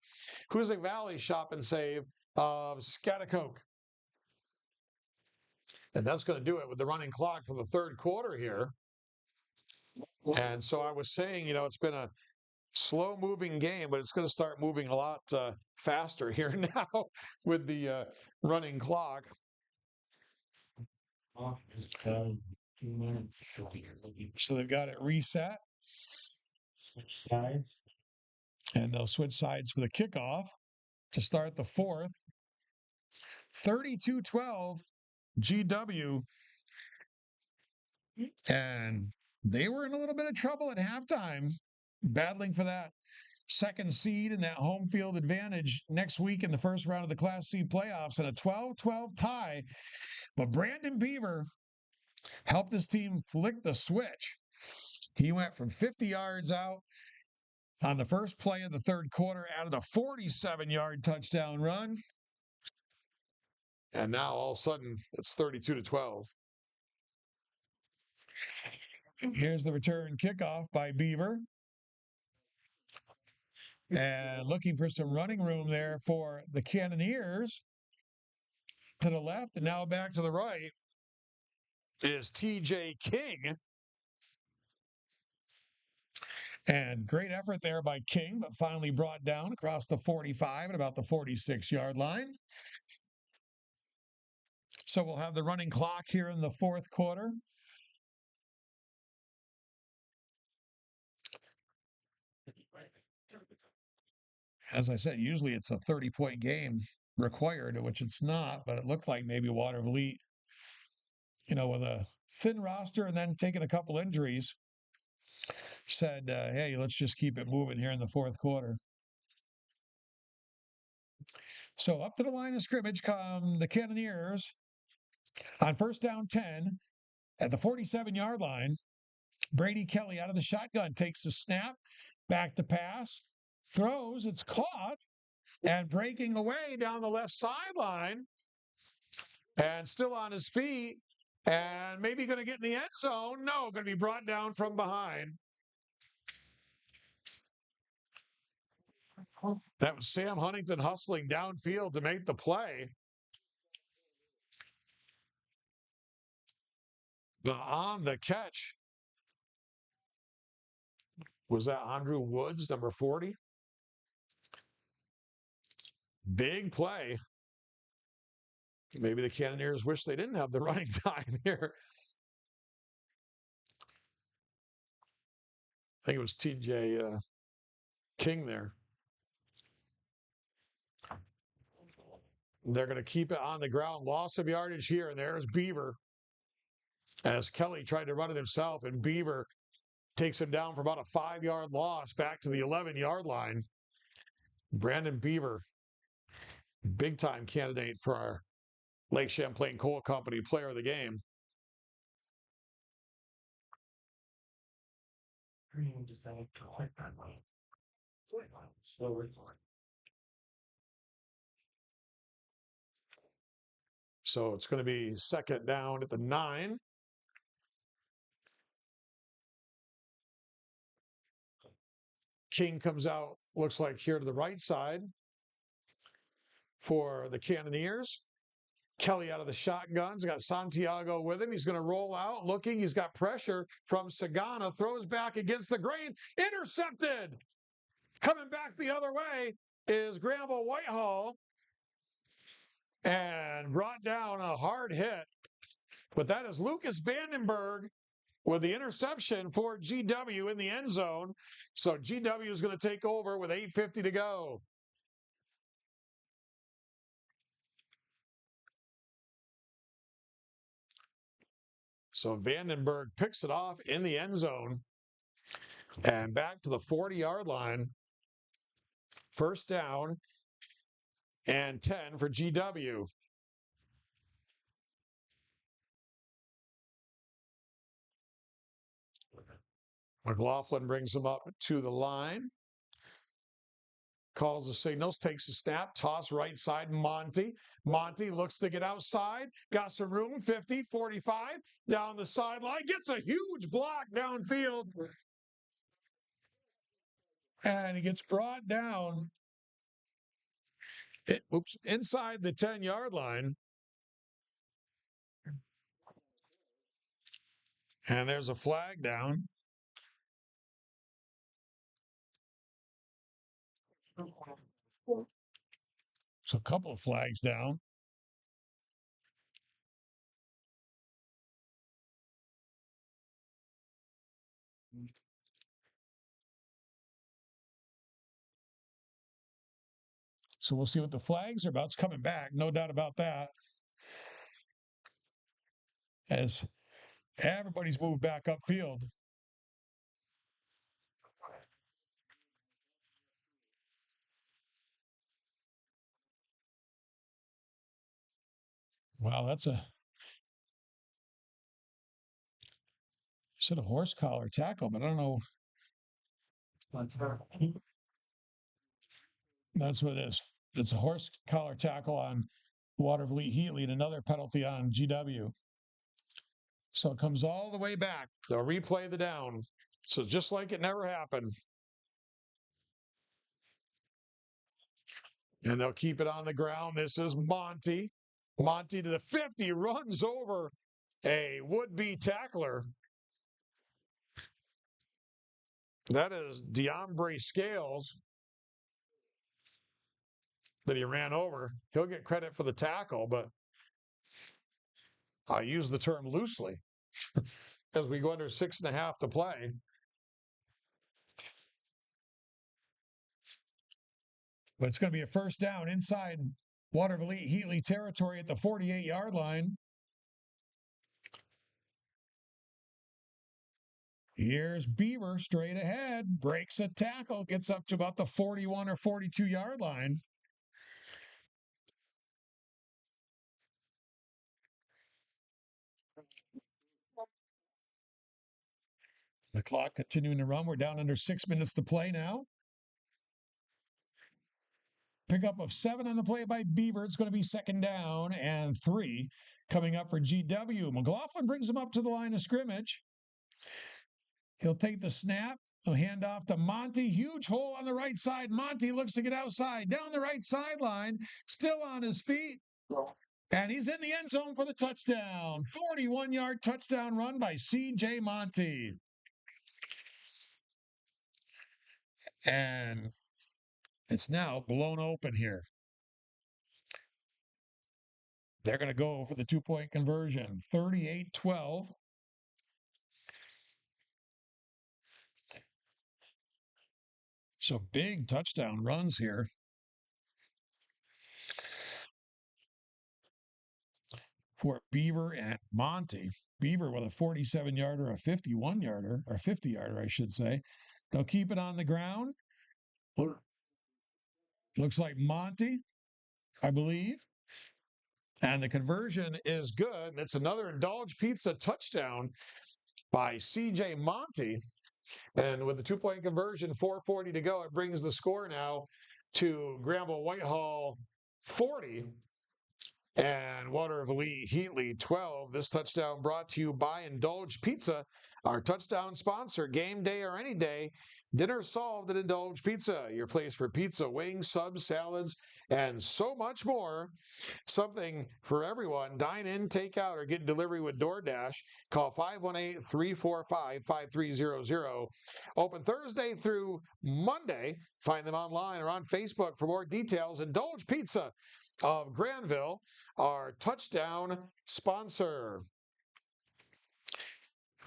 Hoosick Valley Shop and Save of Scotticoke. And that's going to do it with the running clock for the third quarter here. And so I was saying, it's been a slow-moving game, but it's going to start moving a lot faster here now with the running clock. So they've got it reset. Switch sides. And they'll switch sides for the kickoff to start the fourth. 32-12 GW. And they were in a little bit of trouble at halftime, battling for that second seed and that home field advantage next week in the first round of the Class C playoffs, in a 12-12 tie. But Brandon Beaver helped his team flick the switch. He went from 50 yards out on the first play of the third quarter, added a 47-yard touchdown run. And now all of a sudden it's 32-12. Here's the return kickoff by Beaver. And looking for some running room there for the Cannoneers. To the left and now back to the right is TJ King. And great effort there by King, but finally brought down across the 45 at about the 46-yard line. So we'll have the running clock here in the fourth quarter. As I said, usually it's a 30-point game required, which it's not, but it looked like maybe Watervliet, with a thin roster and then taking a couple injuries, said, hey, let's just keep it moving here in the fourth quarter. So up to the line of scrimmage come the Cannoneers on first down 10 at the 47-yard line. Brady Kelly out of the shotgun takes the snap, back to pass, throws, it's caught, and breaking away down the left sideline, and still on his feet, and maybe going to get in the end zone. No, going to be brought down from behind. That was Sam Huntington hustling downfield to make the play. But on the catch was that Andrew Woods, number 40. Big play. Maybe the Cannoneers wish they didn't have the running time here. I think it was TJ King there. They're going to keep it on the ground. Loss of yardage here, and there's Beaver. As Kelly tried to run it himself, and Beaver takes him down for about a 5-yard loss back to the 11-yard line. Brandon Beaver, big-time candidate for our Lake Champlain Coal Company player of the game. So it's going to be second down at the 9. King comes out, looks like here to the right side for the Cannoneers. Kelly out of the shotguns, got Santiago with him. He's going to roll out, looking. He's got pressure from Sagana, throws back against the grain, intercepted. Coming back the other way is Granville-Whitehall, and brought down a hard hit. But that is Lucas Vandenberg with the interception for GW in the end zone. So GW is going to take over with 8:50 to go. So Vandenberg picks it off in the end zone and back to the 40-yard line. First down and 10 for GW. McLaughlin brings him up to the line. Calls the signals, takes the snap, toss right side, Monty. Monty looks to get outside, got some room, 50, 45, down the sideline, gets a huge block downfield. And he gets brought down inside the 10-yard line. And there's a flag down. So a couple of flags down. So we'll see what the flags are about. It's coming back, no doubt about that. As everybody's moved back upfield. Wow, that's a horse collar tackle, but I don't know. That's what it is. It's a horse collar tackle on Watervliet Heatley and another penalty on GW. So it comes all the way back. They'll replay the down. So just like it never happened. And they'll keep it on the ground. This is Monty. Monty to the 50, runs over a would-be tackler. That is DeAndre Scales that he ran over. He'll get credit for the tackle, but I use the term loosely as we go under 6.5 to play. But it's going to be a first down inside Watervliet Heatley territory at the 48-yard line. Here's Beaver straight ahead, breaks a tackle, gets up to about the 41 or 42-yard line. The clock continuing to run. We're down under 6 minutes to play now. Pickup of 7 on the play by Beaver. It's going to be second down and 3 coming up for GW. McLaughlin brings him up to the line of scrimmage. He'll take the snap. He'll hand off to Monty. Huge hole on the right side. Monty looks to get outside. Down the right sideline. Still on his feet. And he's in the end zone for the touchdown. 41-yard touchdown run by C.J. Monty. And it's now blown open here. They're going to go for the 2-point conversion. 38-12. So big touchdown runs here for Beaver and Monty. Beaver with a 47-yarder, a 51-yarder, or 50-yarder, I should say. They'll keep it on the ground. Looks like Monty, I believe. And the conversion is good. It's another Indulge Pizza touchdown by C.J. Monty. And with the 2-point conversion, 4:40 to go, it brings the score now to Granville-Whitehall 40 and Watervliet Heatley 12. This touchdown brought to you by Indulge Pizza, our touchdown sponsor. Game day or any day, dinner solved at Indulge Pizza, your place for pizza, wings, subs, salads, and so much more. Something for everyone. Dine in, take out, or get delivery with DoorDash. Call 518-345-5300. Open Thursday through Monday. Find them online or on Facebook for more details. Indulge Pizza of Granville, our touchdown sponsor.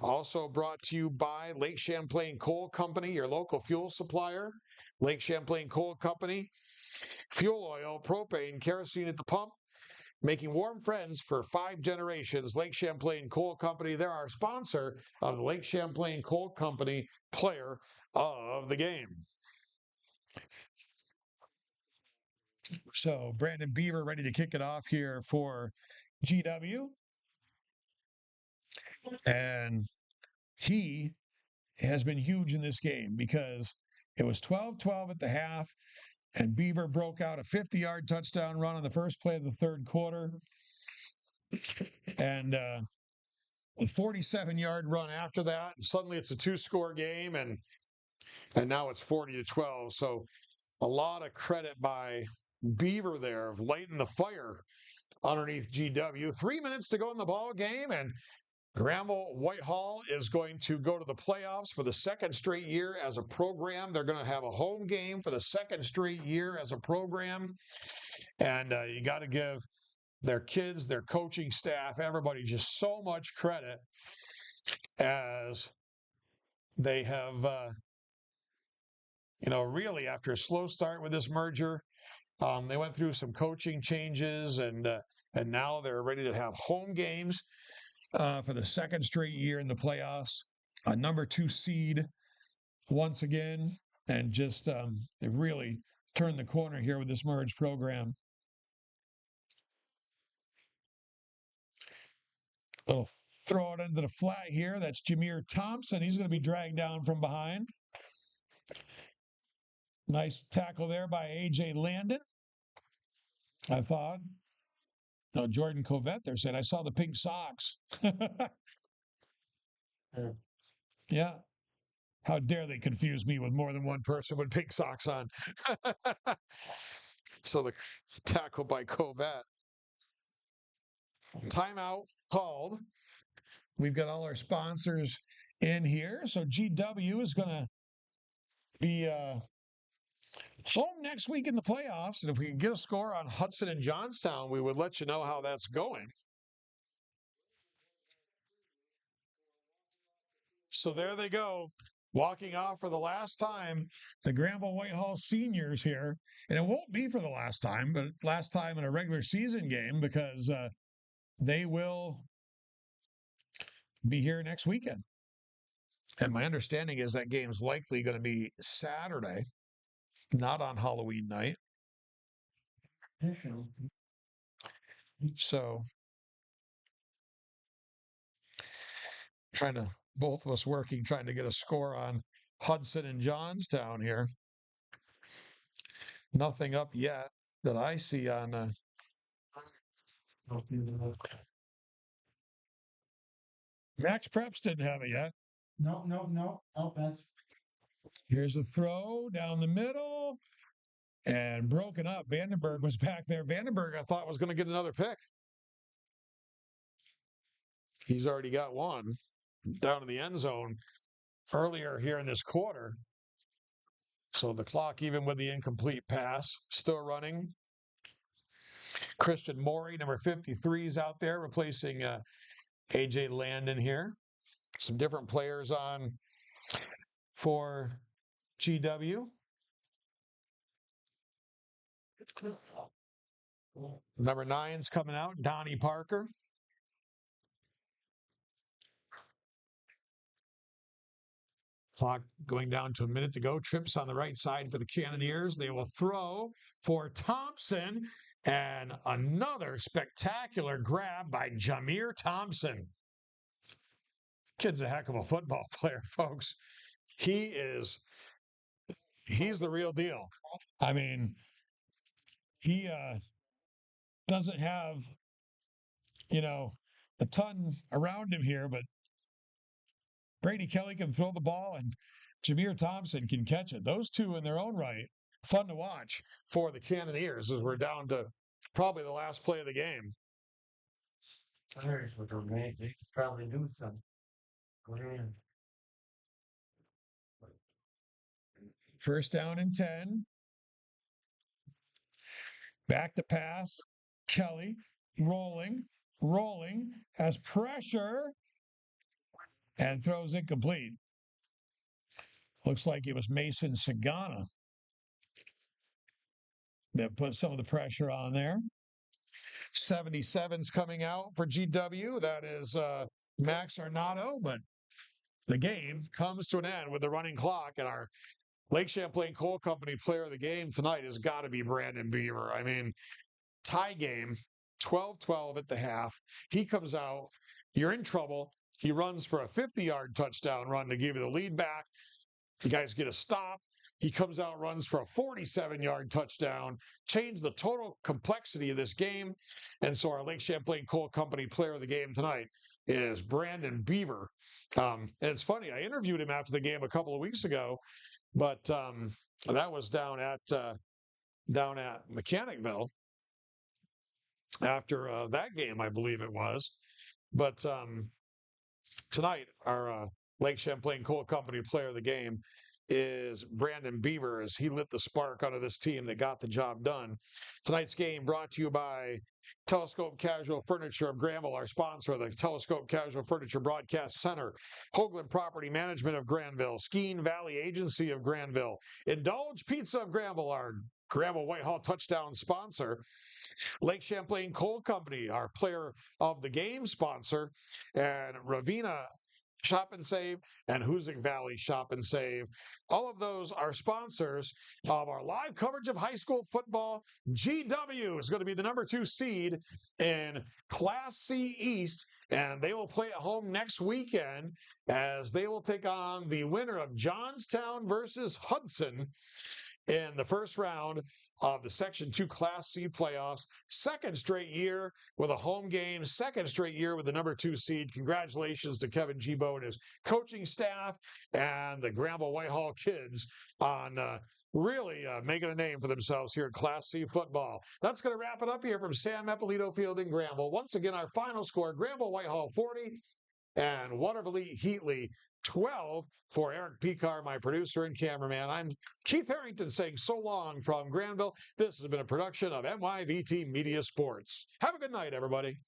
Also brought to you by Lake Champlain Coal Company, your local fuel supplier. Lake Champlain Coal Company, fuel oil, propane, kerosene at the pump. making warm friends for 5 generations. Lake Champlain Coal Company, they're our sponsor of the Lake Champlain Coal Company Player of the Game. So Brandon Beaver ready to kick it off here for GW. And he has been huge in this game because it was 12-12 at the half, and Beaver broke out a 50-yard touchdown run on the first play of the third quarter, and a 47-yard run after that. And suddenly it's a 2-score game, and now it's 40-12. So a lot of credit by Beaver there of lighting the fire underneath GW. 3 minutes to go in the ball game, and Granville-Whitehall is going to go to the playoffs for the second straight year as a program. They're going to have a home game for the second straight year as a program. And you got to give their kids, their coaching staff, everybody just so much credit as they have, really after a slow start with this merger, they went through some coaching changes, and now they're ready to have home games for the second straight year in the playoffs. A number 2 seed once again, and just they really turned the corner here with this merged program. Little throw it into the flat here. That's Jameer Thompson. He's going to be dragged down from behind. Nice tackle there by A.J. Landon, I thought. No, Jordan Covette there said, I saw the pink socks. Yeah. How dare they confuse me with more than one person with pink socks on. So the tackle by Covette. Timeout called. We've got all our sponsors in here. So GW is going to be home next week in the playoffs. And if we can get a score on Hudson and Johnstown, we would let you know how that's going. So there they go, walking off for the last time, the Granville-Whitehall seniors here. And it won't be for the last time, but last time in a regular season game, because they will be here next weekend. And my understanding is that game's likely going to be Saturday, not on Halloween night. So both of us working, trying to get a score on Hudson and Johnstown here. Nothing up yet that I see on Max Preps didn't have it yet. No. That's Here's a throw down the middle and broken up. Vandenberg was back there. Vandenberg, I thought, was going to get another pick. He's already got one down to the end zone earlier here in this quarter. So the clock, even with the incomplete pass, still running. Christian Morey, number 53, is out there replacing A.J. Landon here. Some different players on for GW. Number 9's coming out, Donnie Parker. Clock going down to a minute to go. Trips on the right side for the Cannoneers. They will throw for Thompson, and another spectacular grab by Jameer Thompson. Kid's a heck of a football player, folks. He's the real deal. I mean, he doesn't have, a ton around him here, but Brady Kelly can throw the ball and Jameer Thompson can catch it. Those two in their own right, fun to watch for the Cannoneers as we're down to probably the last play of the game. they probably do some. First down and 10. Back to pass. Kelly rolling, has pressure, and throws incomplete. Looks like it was Mason Sagana that put some of the pressure on there. 77's coming out for GW. That is Max Arnado, but the game comes to an end with the running clock, and our Lake Champlain Coal Company player of the game tonight has got to be Brandon Beaver. I mean, tie game, 12-12 at the half. He comes out, you're in trouble. He runs for a 50-yard touchdown run to give you the lead back. The guys get a stop. He comes out, runs for a 47-yard touchdown, changed the total complexity of this game. And so our Lake Champlain Coal Company player of the game tonight is Brandon Beaver. And it's funny, I interviewed him after the game a couple of weeks ago, but that was down at Mechanicville after that game, I believe it was. But tonight, our Lake Champlain Coal Company player of the game is Brandon Beaver, as he lit the spark under this team that got the job done. Tonight's game brought to you by Telescope Casual Furniture of Granville, our sponsor of the Telescope Casual Furniture Broadcast Center, Hoagland Property Management of Granville, Skiing Valley Agency of Granville, Indulge Pizza of Granville, our Granville-Whitehall touchdown sponsor, Lake Champlain Coal Company, our player of the game sponsor, and Ravina Shop and Save and Hoosick Valley Shop and Save. All of those are sponsors of our live coverage of high school football. GW is going to be the number 2 seed in Class C East, and they will play at home next weekend as they will take on the winner of Johnstown versus Hudson in the first round of the Section 2 Class C playoffs. Second straight year with a home game, second straight year with the number 2 seed. Congratulations to Kevin Gibo and his coaching staff and the Granville-Whitehall kids on really making a name for themselves here in Class C football. That's going to wrap it up here from Sam Eppolito Field in Granville. Once again, our final score, Granville-Whitehall 40 and Watervliet Heatley 12. For Eric Picar, my producer and cameraman, I'm Keith Harrington saying so long from Granville. This has been a production of NYVT Media Sports. Have a good night, everybody.